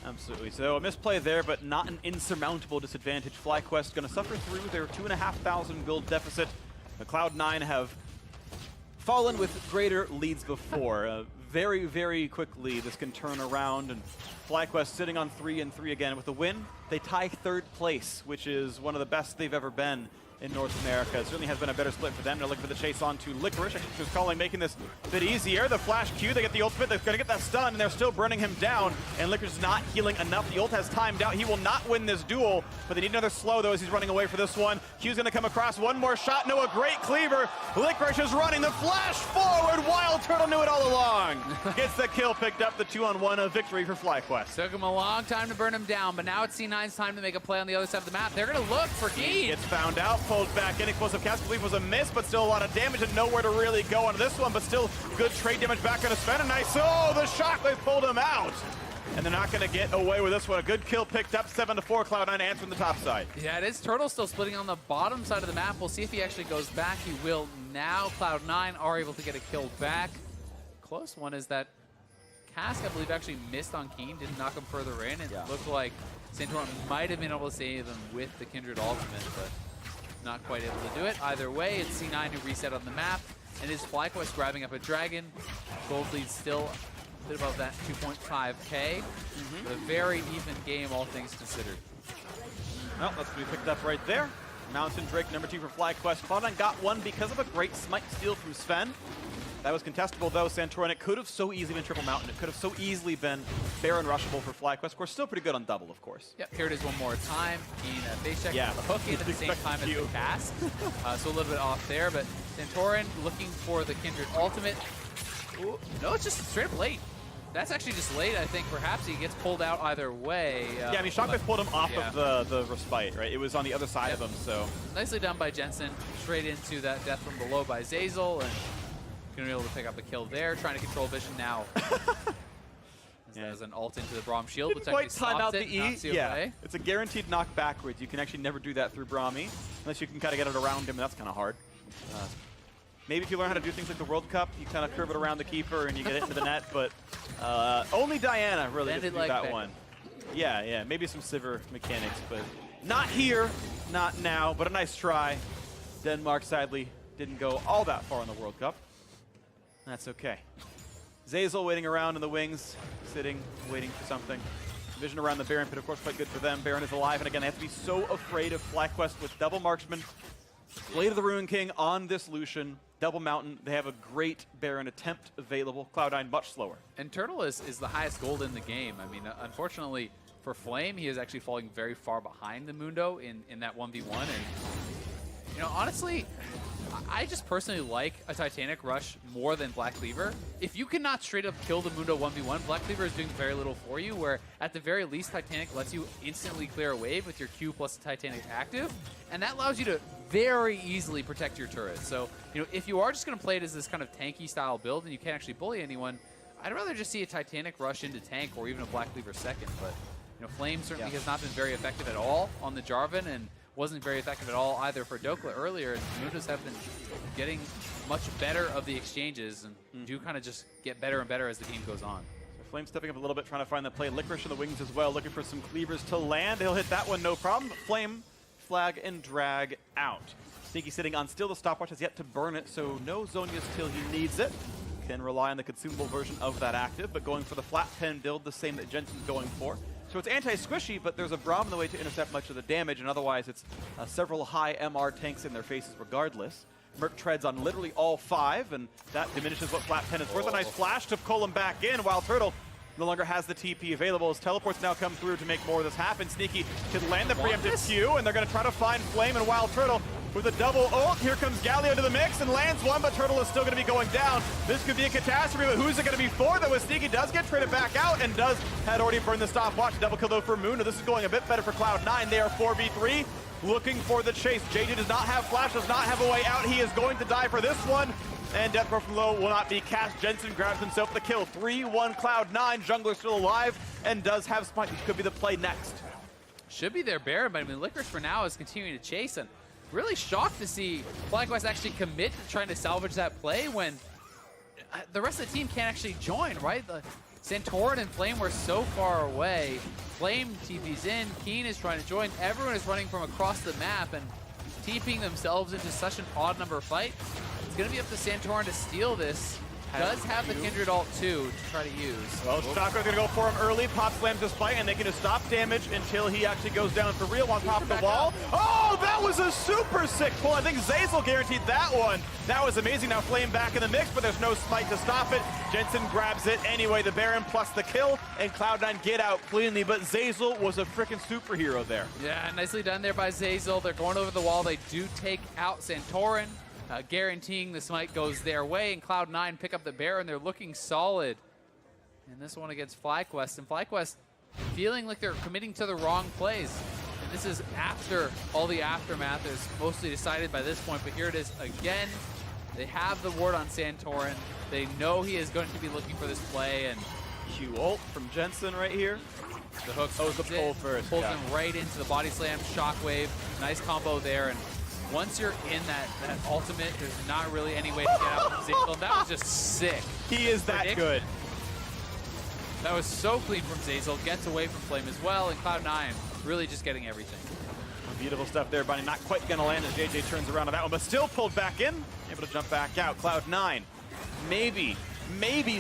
Absolutely. So a misplay there, but not an insurmountable disadvantage. FlyQuest going to suffer through their 2,500 gold deficit. The Cloud9 have fallen with greater leads before. Very, very quickly, this can turn around, and FlyQuest sitting on 3-3 again with a win. They tie third place, which is one of the best they've ever been in North America. It certainly has been a better split for them. They're looking for the chase on to Licorice. Actually, calling, making this a bit easier. The flash Q, they get the ultimate. They're going to get that stun, and they're still burning him down. And Licorice is not healing enough. The ult has timed out. He will not win this duel, but they need another slow, though, as he's running away for this one. Q's going to come across. One more shot. No, a great cleaver. Licorice is running. The flash forward. WildTurtle knew it all along. Gets the kill, picked up the 2-on-1 victory for FlyQuest. Took him a long time to burn him down, but now it's C9's time to make a play on the other side of the map. They're going to look for Keane. Gets found out, pulled back in. Explosive cast, I believe, was a miss, but still a lot of damage and nowhere to really go on this one, but still good trade damage back on Sven. Nice. Oh, the shockwave pulled him out. And they're not going to get away with this one. A good kill picked up, 7-4. Cloud9 answering the top side. Yeah, it is. Turtle still splitting on the bottom side of the map. We'll see if he actually goes back. He will now. Cloud9 are able to get a kill back. Close one is that Cask, I believe, actually missed on Keane, didn't knock him further in. It looked like Santorin might have been able to save him with the Kindred ultimate, but not quite able to do it. Either way, it's C9 who reset on the map, and is FlyQuest grabbing up a dragon. Gold lead still a bit above that 2.5K. A very even game, all things considered. Well, that's going to be picked up right there. Mountain Drake, number 2 for FlyQuest. Cloud9 got one because of a great smite steal from Sven. That was contestable, though, Santorin. It could have so easily been Triple Mountain. It could have so easily been Baron rushable for FlyQuest. Of course, still pretty good on double, of course. Yep, here it is one more time. Keane face check, the hook in at the same time as the cast. So a little bit off there, but Santorin looking for the Kindred ultimate. Ooh, no, it's just straight up late. That's actually just late, I think. Perhaps he gets pulled out either way. Yeah, I mean, Shockwave pulled him off of the respite, right? It was on the other side of him, so. Nicely done by Jensen. Straight into that death from below by Zeyzal, and going to be able to pick up a kill there. Trying to control vision now. There's an ult into the Braum shield, which actually stops it. It's a guaranteed knock backwards. You can actually never do that through Braum, unless you can kind of get it around him, and that's kind of hard. Maybe if you learn how to do things like the World Cup, you kind of curve it around the keeper and you get it into the net, but only Diana really gets to do that one. Yeah, maybe some Sivir mechanics, but not here, not now, but a nice try. Denmark, sadly, didn't go all that far in the World Cup. That's okay. Zeyzal waiting around in the wings, sitting, waiting for something. Vision around the Baron pit, of course, quite good for them. Baron is alive, and again, they have to be so afraid of FlyQuest with double marksman. Blade of the Ruin King on this Lucian. Double Mountain. They have a great Baron attempt available. Cloud9 much slower. And Turtle is the highest gold in the game. I mean, unfortunately for Flame, he is actually falling very far behind the Mundo in that 1v1. And, you know, honestly, I just personally like a Titanic Rush more than Black Cleaver. If you cannot straight up kill the Mundo 1v1, Black Cleaver is doing very little for you, where at the very least Titanic lets you instantly clear a wave with your Q plus the Titanic active, and that allows you to very easily protect your turret. So, you know, if you are just going to play it as this kind of tanky style build and you can't actually bully anyone, I'd rather just see a Titanic Rush into tank or even a Black Cleaver second. But, you know, Flame certainly has not been very effective at all on the Jarvan, and wasn't very effective at all either for Dokla earlier, and Mundos have been getting much better of the exchanges and do kind of just get better and better as the game goes on. So Flame stepping up a little bit, trying to find the play. Licorice in the wings as well, looking for some cleavers to land. He'll hit that one, no problem. But Flame, flag, and drag out. Sneaky sitting on still. The stopwatch has yet to burn it, so no Zhonya's till he needs it. Can rely on the consumable version of that active, but going for the flat pen build, the same that Jensen's going for. So it's anti-squishy, but there's a Braum in the way to intercept much of the damage, and otherwise it's several high MR tanks in their faces regardless. Merc treads on literally all 5, and that diminishes what flat pen is worth. A nice flash to pull him back in. WildTurtle no longer has the TP available. His teleports now come through to make more of this happen. Sneaky can land the preemptive Q, and they're going to try to find Flame and WildTurtle with a double ult. Here comes Galio to the mix and lands one, but Turtle is still going to be going down. This could be a catastrophe, but who's it going to be for, though? As Sneaky does get traded back out and had already burned the stopwatch. Double kill, though, for Mundo. This is going a bit better for Cloud9. They are 4v3, looking for the chase. JayJ does not have flash, does not have a way out. He is going to die for this one. And Death Row from low will not be cast. Jensen grabs himself the kill. 3-1 Cloud9. Jungler still alive and does have Smite, which could be the play next. Should be their Baron, but I mean, Licorice for now is continuing to chase, and really shocked to see FlyQuest actually commit to trying to salvage that play when the rest of the team can't actually join, right? The Santorin and Flame were so far away. Flame TP's in, Keane is trying to join. Everyone is running from across the map and TPing themselves into such an odd number fight. It's going to be up to Santorin to steal this. Does have the Kindred ult too to try to use. Well, Chakra's going to go for him early. Pop slams his fight, and they can just stop damage until he actually goes down for real on top of the wall. Oh, that was a super sick pull. I think Zeyzal guaranteed that one. That was amazing. Now Flame back in the mix, but there's no Smite to stop it. Jensen grabs it anyway. The Baron plus the kill, and Cloud9 get out cleanly, but Zeyzal was a freaking superhero there. Yeah, nicely done there by Zeyzal. They're going over the wall. They do take out Santorin. Guaranteeing the Smite goes their way, and Cloud9 pick up the Baron. They're looking solid in this one against FlyQuest, and FlyQuest feeling like they're committing to the wrong plays. And this is after all the aftermath is mostly decided by this point, but here it is again. They have the ward on Santorin. They know he is going to be looking for this play, and Q ult from Jensen right here. The hook was the pull first. Pulls him right into the body slam, shockwave. Nice combo there, and once you're in that ultimate, there's not really any way to get out from Zeyzal. That was just sick. He is that good. That was so clean from Zeyzal. Gets away from Flame as well, and Cloud9 really just getting everything. Beautiful stuff there, Bunny. Not quite going to land as JayJ turns around on that one, but still pulled back in. Able to jump back out. Cloud9, maybe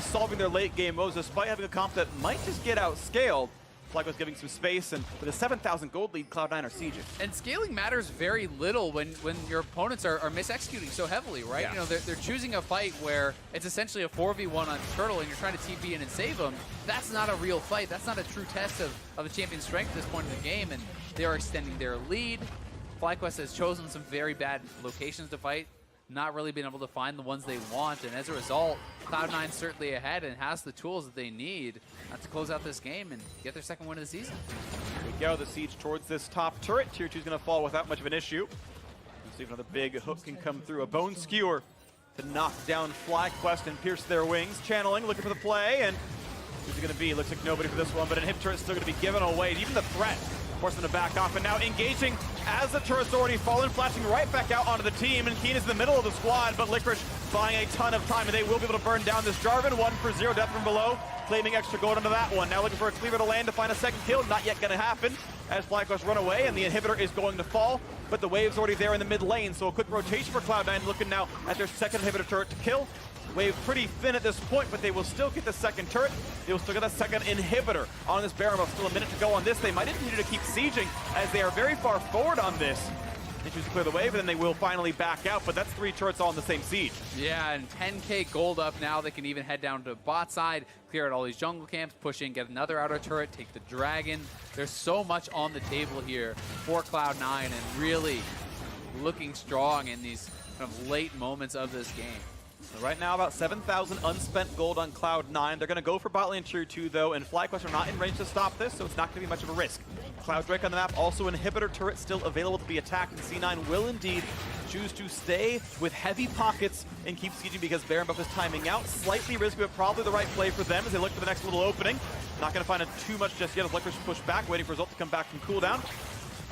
solving their late game woes despite having a comp that might just get outscaled. FlyQuest giving some space, and with a 7,000 gold lead, Cloud9 are sieging. And scaling matters very little when your opponents are mis-executing so heavily, right? Yeah. You know, they're choosing a fight where it's essentially a 4v1 on Turtle, and you're trying to TP in and save them. That's not a real fight. That's not a true test of the champion's strength at this point in the game, and they are extending their lead. FlyQuest has chosen some very bad locations to fight, not really been able to find the ones they want, and as a result, Cloud9 certainly ahead and has the tools that they need to close out this game and get their second win of the season. We go the siege towards this top turret. Tier 2 is going to fall without much of an issue. Let's see if another big hook can come through. A bone skewer to knock down FlyQuest and pierce their wings. Channeling, looking for the play, and who's it going to be? Looks like nobody for this one, but an hip turret is still going to be given away. Even the threat forcing them to back off, and now engaging as the turret's already fallen, flashing right back out onto the team, and Keane is in the middle of the squad, but Licorice buying a ton of time, and they will be able to burn down this Jarvan. 1 for 0, death from below, claiming extra gold onto that one. Now looking for a cleaver to land to find a second kill, not yet gonna happen, as FlyQuest run away, and the inhibitor is going to fall, but the wave's already there in the mid lane, so a quick rotation for Cloud9, looking now at their second inhibitor turret to kill. Wave pretty thin at this point, but they will still get the second turret. They will still get a second inhibitor on this Baron. Still a minute to go on this. They might continue to keep sieging as they are very far forward on this. They choose to clear the wave, and then they will finally back out, but that's 3 turrets all in the same siege. Yeah, and 10k gold up now. They can even head down to bot side, clear out all these jungle camps, push in, get another outer turret, take the dragon. There's so much on the table here for Cloud9, and really looking strong in these kind of late moments of this game. So right now, about 7,000 unspent gold on Cloud9. They're going to go for bot lane tier 2, though, and FlyQuest are not in range to stop this, so it's not going to be much of a risk. Cloud Drake on the map, also inhibitor turret still available to be attacked, and C9 will indeed choose to stay with heavy pockets and keep sieging because Baron buff is timing out. Slightly risky, but probably the right play for them as they look for the next little opening. Not going to find it too much just yet as Licorice push back, waiting for Result to come back from cooldown.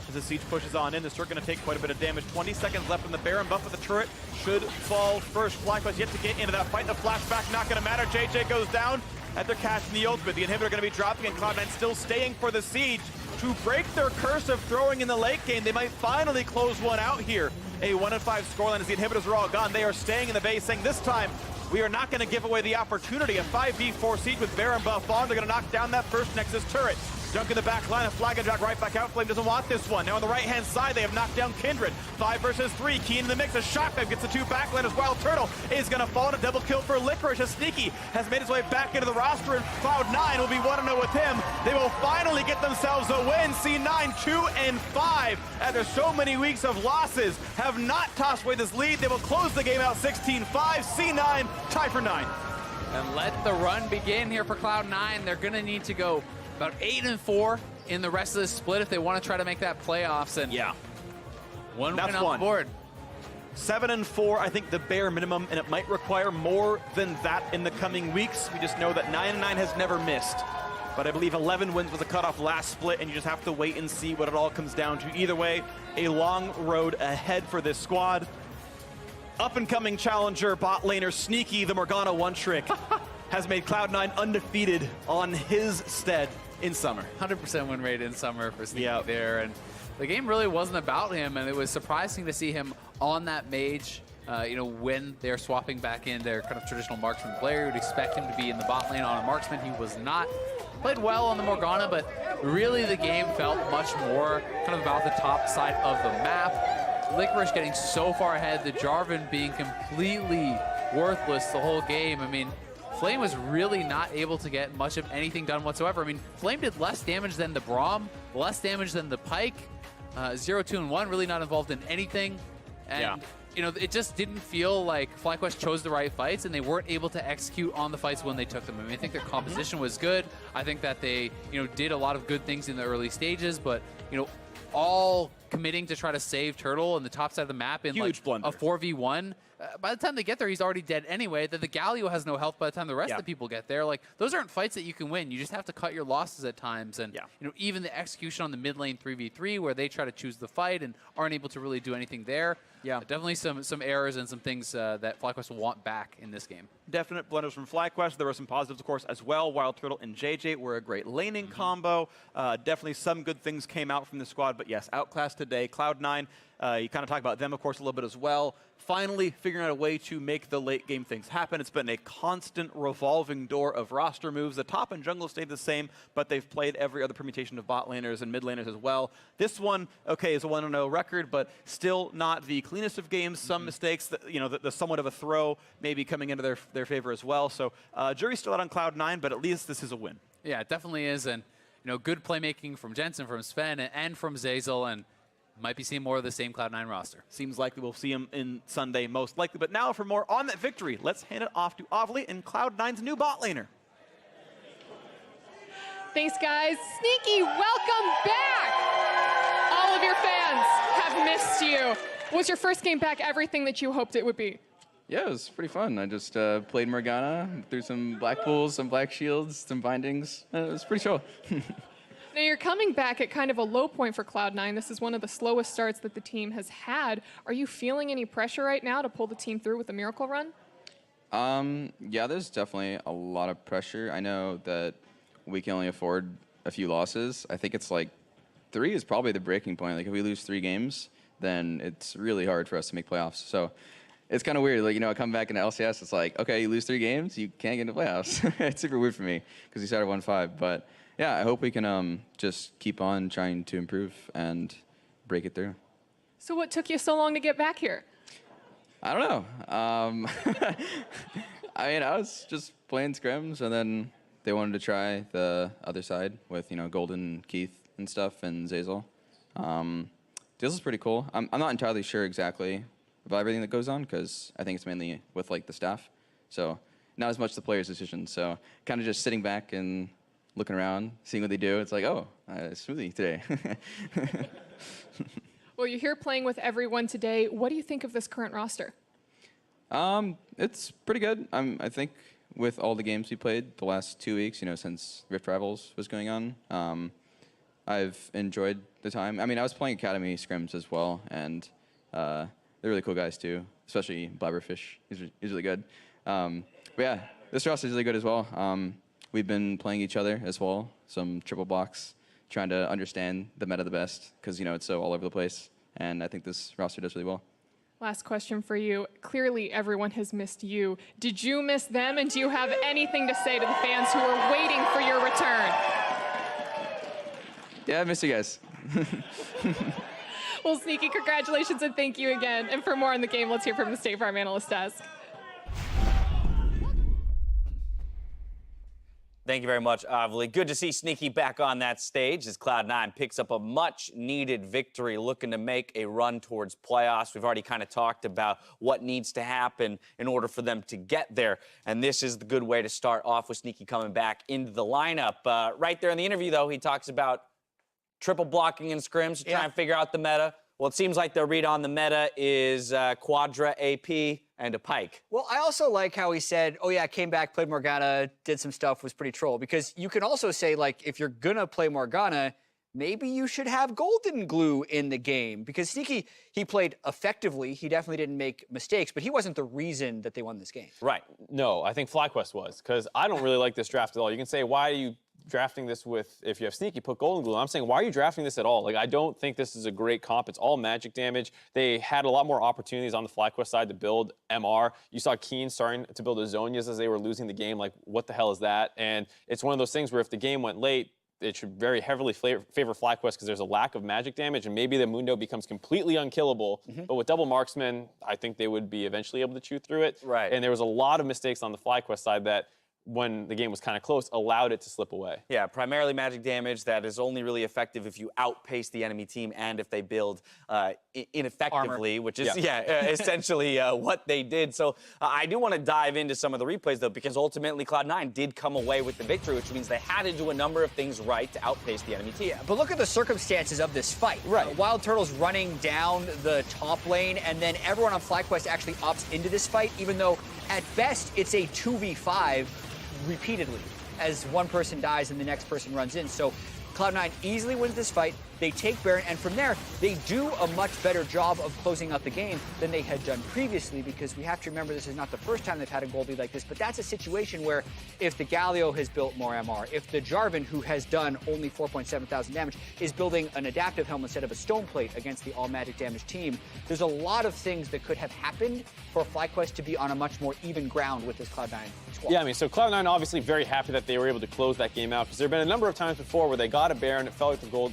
As the siege pushes on in, this turret going to take quite a bit of damage. 20 seconds left in the Baron buff of the turret should fall first. FlyQuest yet to get into that fight. The flashback not going to matter. JayJ goes down after casting the ultimate. The inhibitor going to be dropping, and Cloud9 still staying for the siege. To break their curse of throwing in the late game, they might finally close one out here. A 1-5 scoreline as the inhibitors are all gone. They are staying in the base, saying this time, we are not going to give away the opportunity. A 5v4 siege with Baron buff on. They're going to knock down that first Nexus turret. Dunk in the back line, a flag and drag right back out. Flame doesn't want this one. Now on the right-hand side, they have knocked down Kindred. 5 versus 3. Keane in the mix. A shotgun gets the 2 backline as WildTurtle is going to fall in a double kill for Licorice. As Sneaky has made his way back into the roster, and Cloud9 will be 1-0 with him. They will finally get themselves a win. C9 2-5. After so many weeks of losses, have not tossed away this lead. They will close the game out 16-5. C9 tie for 9. And let the run begin here for Cloud9. They're going to need to go about 8-4 in the rest of the split if they want to try to make that playoffs. And yeah, one win on the board. 7-4, I think the bare minimum, and it might require more than that in the coming weeks. We just know that 9-9 has never missed. But I believe 11 wins was a cutoff last split, and you just have to wait and see what it all comes down to. Either way, a long road ahead for this squad. Up-and-coming challenger, bot laner Sneaky, the Morgana one-trick, has made Cloud9 undefeated on his stead in summer. 100% win rate in summer for Sneaky there. And the game really wasn't about him, and it was surprising to see him on that mage, when they're swapping back in their kind of traditional marksman player. You'd expect him to be in the bot lane on a marksman. He was not. Played well on the Morgana, but really the game felt much more kind of about the top side of the map. Licorice getting so far ahead, the Jarvan being completely worthless the whole game. I mean, Flame was really not able to get much of anything done whatsoever. I mean, Flame did less damage than the Braum, less damage than the Pyke. 0, 2, and 1 really not involved in anything. And, it just didn't feel like FlyQuest chose the right fights, and they weren't able to execute on the fights when they took them. I mean, I think their composition was good. I think that they, did a lot of good things in the early stages, but, all committing to try to save Turtle on the top side of the map in huge blunder. A 4v1. By the time they get there, he's already dead anyway. The Galio has no health by the time the rest of the people get there. Like, those aren't fights that you can win. You just have to cut your losses at times. And even the execution on the mid lane 3v3, where they try to choose the fight and aren't able to really do anything there. Yeah, definitely some errors and some things that FlyQuest will want back in this game. Definite blunders from FlyQuest. There were some positives, of course, as well. WildTurtle and JayJ were a great laning combo. Definitely some good things came out from the squad. But yes, outclassed today. Cloud9, you kind of talk about them, of course, a little bit as well. Finally figuring out a way to make the late game things happen. It's been a constant revolving door of roster moves. The top and jungle stayed the same, but they've played every other permutation of bot laners and mid laners as well. This one, okay, is a 1-0 record, but still not the cleanest of games. Some mistakes, that, the somewhat of a throw maybe coming into their favor as well. So jury's still out on Cloud9, but at least this is a win. Yeah, it definitely is. And, good playmaking from Jensen, from Sven, and from Zeyzal, and might be seeing more of the same Cloud9 roster. Seems likely we'll see him in Sunday, most likely. But now for more on that victory, let's hand it off to Ovly and Cloud9's new bot laner. Thanks, guys. Sneaky, welcome back! All of your fans have missed you. Was your first game back everything that you hoped it would be? Yeah, it was pretty fun. I just played Morgana, threw some black pools, some black shields, some bindings. It was pretty chill. Now you're coming back at kind of a low point for Cloud9. This is one of the slowest starts that the team has had. Are you feeling any pressure right now to pull the team through with a miracle run? Yeah, there's definitely a lot of pressure. I know that we can only afford a few losses. I think it's like 3 is probably the breaking point. Like if we lose 3 games, then it's really hard for us to make playoffs. So it's kind of weird. Like, I come back into LCS, it's like, okay, you lose 3 games, you can't get into playoffs. It's super weird for me because we started 1-5. But yeah, I hope we can just keep on trying to improve and break it through. So what took you so long to get back here? I don't know. I mean, I was just playing scrims, and then they wanted to try the other side with, Golden, Keith, and stuff, and Zeyzal. Zeyzal's pretty cool. I'm not entirely sure exactly about everything that goes on, because I think it's mainly with, the staff. So not as much the player's decision. So kind of just sitting back and looking around, seeing what they do. It's like, oh, smoothie today. Well, you're here playing with everyone today. What do you think of this current roster? It's pretty good. I think with all the games we played the last 2 weeks, since Rift Rivals was going on, I've enjoyed the time. I mean, I was playing Academy scrims as well, and they're really cool guys too, especially Blabberfish. He's really good. But yeah, this roster is really good as well. We've been playing each other as well, some triple blocks, trying to understand the meta the best, because, you know, it's so all over the place. And I think this roster does really well. Last question for you. Clearly, everyone has missed you. Did you miss them, and do you have anything to say to the fans who are waiting for your return? Yeah, I miss you guys. Well, Sneaky, congratulations and thank you again. And for more on the game, let's hear from the State Farm Analyst Desk. Thank you very much, Avli. Good to see Sneaky back on that stage as Cloud9 picks up a much-needed victory, looking to make a run towards playoffs. We've already kind of talked about what needs to happen in order for them to get there, and this is the good way to start off with Sneaky coming back into the lineup. Right there in the interview, though, he talks about triple blocking and scrims to try and figure out the meta. Well, it seems like their read on the meta is Quadra AP and a Pyke. Well, I also like how he said, oh yeah, came back, played Morgana, did some stuff, was pretty troll. Because you can also say, like, if you're gonna play Morgana, maybe you should have Golden Glue in the game. Because Sneaky, he played effectively. He definitely didn't make mistakes, but he wasn't the reason that they won this game. Right. No, I think FlyQuest was, because I don't really like this draft at all. You can say, why are you drafting this with, if you have Sneaky, put Golden Glue. I'm saying, why are you drafting this at all? Like, I don't think this is a great comp. It's all magic damage. They had a lot more opportunities on the FlyQuest side to build MR. You saw Keane starting to build Azonias as they were losing the game. Like, what the hell is that? And it's one of those things where if the game went late, it should very heavily favor FlyQuest because there's a lack of magic damage, and maybe the Mundo becomes completely unkillable. But with double marksman, I think they would be eventually able to chew through it. Right. And there was a lot of mistakes on the FlyQuest side that, when the game was kind of close, allowed it to slip away. Yeah, primarily magic damage that is only really effective if you outpace the enemy team and if they build ineffectively, Armor. which is, essentially what they did. So I do want to dive into some of the replays, though, because ultimately Cloud9 did come away with the victory, which means they had to do a number of things right to outpace the enemy team. Yeah, but look at the circumstances of this fight. Right. WildTurtle's running down the top lane, and then everyone on FlyQuest actually opts into this fight, even though at best it's a 2v5 repeatedly as one person dies and the next person runs in. So Cloud9 easily wins this fight. They take Baron, and from there, they do a much better job of closing out the game than they had done previously, because we have to remember this is not the first time they've had a gold lead like this, but that's a situation where if the Galio has built more MR, if the Jarvan, who has done only 4.7 thousand damage, is building an adaptive helm instead of a stone plate against the all-magic damage team, there's a lot of things that could have happened for FlyQuest to be on a much more even ground with this Cloud9 squad. Yeah, I mean, so Cloud9 obviously very happy that they were able to close that game out, because there have been a number of times before where they got a Baron, it felt like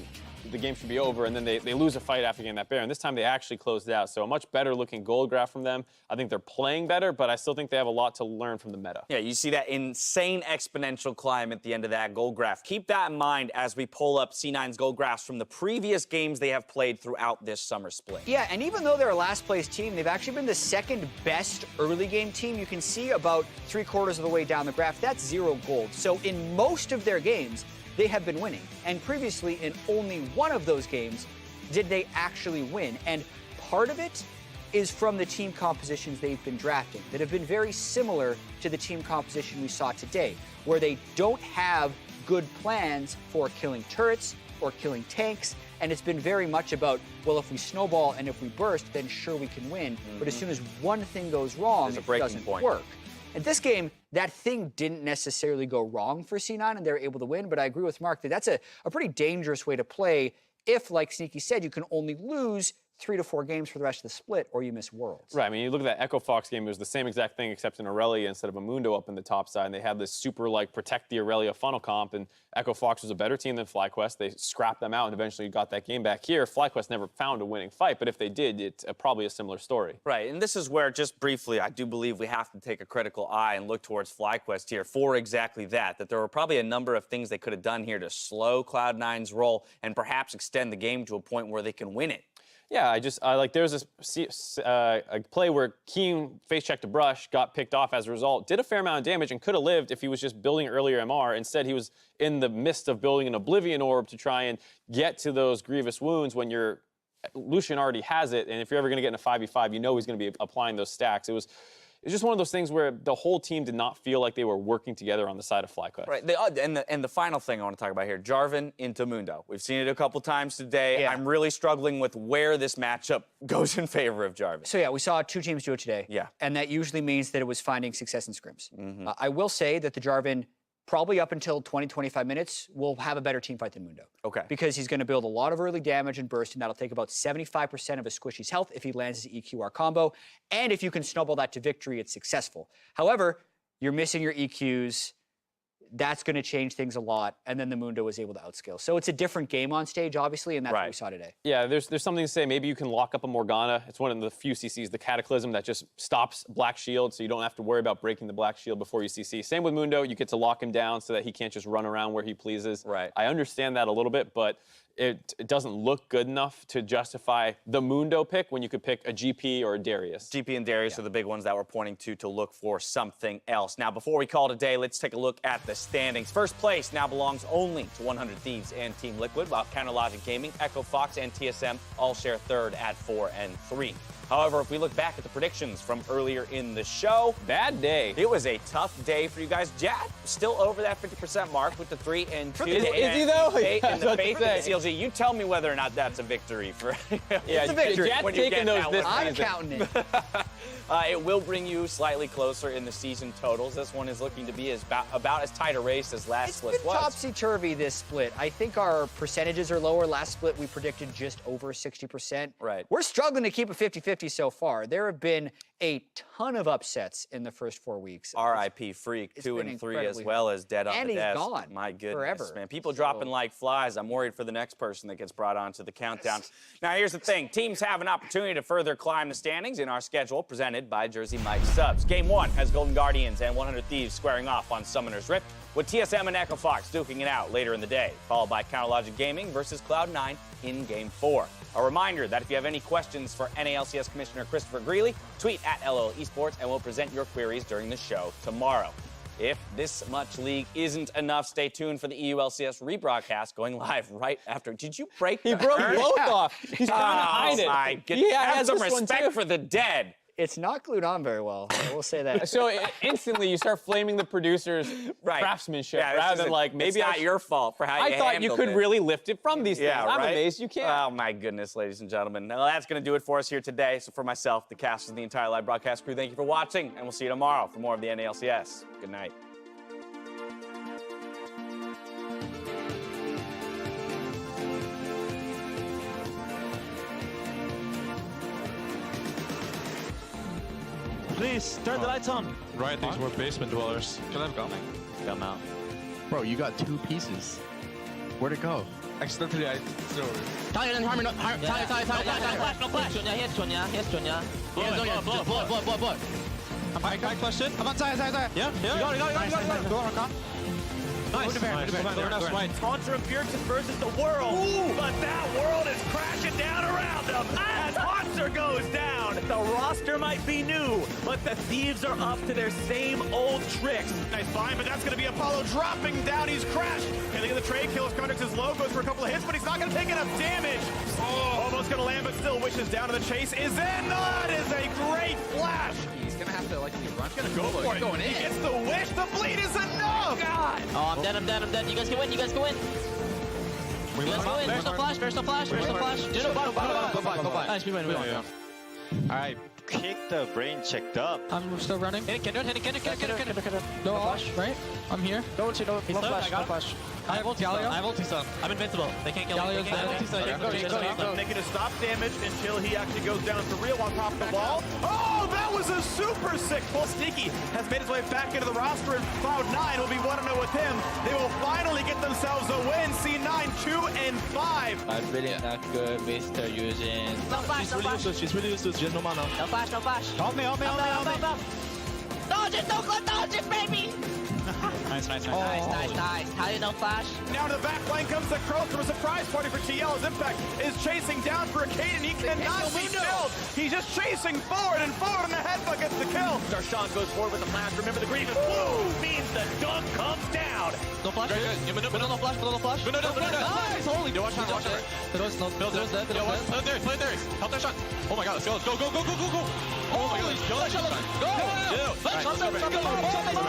the game should be over, and then they lose a fight after getting that Baron. This time they actually closed it out, so a much better looking gold graph from them. I think they're playing better, but I still think they have a lot to learn from the meta. Yeah, you see that insane exponential climb at the end of that gold graph. Keep that in mind as we pull up C9's gold graphs from the previous games they have played throughout this summer split. Yeah, and even though they're a last place team, they've actually been the second best early game team. You can see about 3/4 of the way down the graph, that's 0 gold. So in most of their games, they have been winning. And previously, in only one of those games, did they actually win. And part of it is from the team compositions they've been drafting that have been very similar to the team composition we saw today, where they don't have good plans for killing turrets or killing tanks. And it's been very much about, well, if we snowball and if we burst, then sure we can win. But as soon as one thing goes wrong, There's a it breaking doesn't point. work. In this game, that thing didn't necessarily go wrong for C9, and they were able to win, but I agree with Mark that that's a pretty dangerous way to play if, like Sneaky said, you can only lose 3 to 4 games for the rest of the split, or you miss Worlds. Right, I mean, you look at that Echo Fox game, it was the same exact thing except an Aurelia instead of a Mundo up in the top side, and they had this super, like, protect the Aurelia funnel comp, and Echo Fox was a better team than FlyQuest. They scrapped them out and eventually got that game back here. FlyQuest never found a winning fight, but if they did, it's probably a similar story. Right, and this is where, just briefly, I do believe we have to take a critical eye and look towards FlyQuest here for exactly that there were probably a number of things they could have done here to slow Cloud9's roll and perhaps extend the game to a point where they can win it. Yeah, like there's a play where Keane face-checked a brush, got picked off as a result, did a fair amount of damage, and could have lived if he was just building earlier MR. Instead, he was in the midst of building an Oblivion Orb to try and get to those grievous wounds when your Lucian already has it, and if you're ever going to get in a 5v5, you know he's going to be applying those stacks. It it's just one of those things where the whole team did not feel like they were working together on the side of FlyQuest. Right. And the final thing I want to talk about here, Jarvan into Mundo. We've seen it a couple times today. Yeah. I'm really struggling with where this matchup goes in favor of Jarvan. So yeah, we saw 2 teams do it today. Yeah. And that usually means that it was finding success in scrims. I will say that the Jarvan, probably up until 20, 25 minutes, will have a better team fight than Mundo. Okay. Because he's going to build a lot of early damage and burst, and that'll take about 75% of his Squishy's health if he lands his EQR combo. And if you can snowball that to victory, it's successful. However, you're missing your EQs. That's going to change things a lot, and then the Mundo was able to outscale. So it's a different game on stage, obviously, and that's what we saw today. Yeah, there's something to say. Maybe you can lock up a Morgana. It's one of the few CCs, the Cataclysm, that just stops Black Shield, so you don't have to worry about breaking the Black Shield before you CC. Same with Mundo. You get to lock him down so that he can't just run around where he pleases. Right. I understand that a little bit, but it doesn't look good enough to justify the Mundo pick when you could pick a GP or a Darius. GP and Darius are the big ones that we're pointing to look for something else. Now, before we call it a day, let's take a look at the standings. First place now belongs only to 100 Thieves and Team Liquid, while Counterlogic Gaming, Echo Fox, and TSM all share third at 4 and 3. However, if we look back at the predictions from earlier in the show, Bad day. it was a tough day for you guys. Jad still over that 50% mark with the 3 and 2. Is he though? And the Yeah, faith I in was the CLG. You tell me whether or not that's a victory for. Yeah, it's a victory. Jad's when you taking get those that this one. I'm season. counting it. It will bring you slightly closer in the season totals. This one is looking to be about as tight a race as last It's split been was. topsy-turvy, this split. I think our percentages are lower. Last split, we predicted just over 60%. Right. We're struggling to keep a 50-50 so far. There have been a ton of upsets in the first 4 weeks. R.I.P. Freak, it's 2 been and 3, as incredibly well as Dead on And the he's Desk. gone My goodness, forever. man. People So- dropping like flies. I'm worried for the next person that gets brought onto the countdown. Now, here's the thing. Teams have an opportunity to further climb the standings in our schedule presented by Jersey Mike Subs. Game 1 has Golden Guardians and 100 Thieves squaring off on Summoner's Rift, with TSM and Echo Fox duking it out later in the day, followed by Counterlogic Gaming versus Cloud9 in Game 4. A reminder that if you have any questions for NALCS Commissioner Christopher Greeley, tweet at LL Esports and we'll present your queries during the show tomorrow. If this much league isn't enough, stay tuned for the EULCS rebroadcast going live right after. Did you break He the broke herd? both off. He's trying to hide it. My goodness. Yeah, Have has some this one respect too. for the dead. It's not glued on very well. I will say that. So instantly you start flaming the producers' Right. craftsmanship Yeah, this rather than isn't- like maybe it's not your fault for how you I thought you handled could it. really lift it from these Yeah, things. I'm right? amazed you can't. Oh, my goodness, ladies and gentlemen. Now, that's going to do it for us here today. So for myself, the cast, and the entire live broadcast crew, thank you for watching, and we'll see you tomorrow for more of the NALCS. Good night. Please, turn the lights on. Right, these were basement dwellers. Can I come? Come out. Bro, you got 2 pieces. Where'd it go? Accidentally, I threw it. Titan, harm, no flash, no flash. Here's Junya. Blow it. I flashed it. Yeah. Go. Nice. Contra Pearson versus the world. But that world is crashing down around them as Monster goes down. The roster might be new, but the Thieves are up to their same old tricks. Nice find, but that's going to be Apollo dropping down. He's crashed. And look at the trade kills. Conducts his low, goes for a couple of hits, but he's not going to take enough damage. Almost going to land, but still wishes down to the chase. Is in. That is a great flash. He's gonna have to run. Gonna go for it. Going in. He gets the wish. The bleed is enough. God. Oh, I'm dead. You guys can win. You guys can win. There's no flash. Do no bottom. Nice, we win. Alright, kick the brain checked up. I'm still running. Hit it. No flash, right? I'm here. No flash. I have ulti stun. I'm invincible. They can't kill me. Go. Making a stop damage until he actually goes down for real on top of the wall. Oh, that was a super sick pull. Sneaky has made his way back into the roster, and Cloud9 will be 1-0 with him. They will finally get themselves a win. C9 2 and 5. I'm really not good with using. No flash. She's really useless. She has no mana. No flash. Help me. Dodge it, baby! Nice. Nice. How do you know flash? Down to the back lane comes the Crow from a surprise party for TL as Impact is chasing down for a Keane and he cannot be killed. He's just chasing forward and the headbutt gets the kill. Darshan goes forward with the flash. Remember the green is blue means the dunk comes down. No flash. No flash. No. Nice. Holy. Watch it. There was no. Play there. Help that shot. Oh my god. Let's go. Go. Oh my god. Let's go.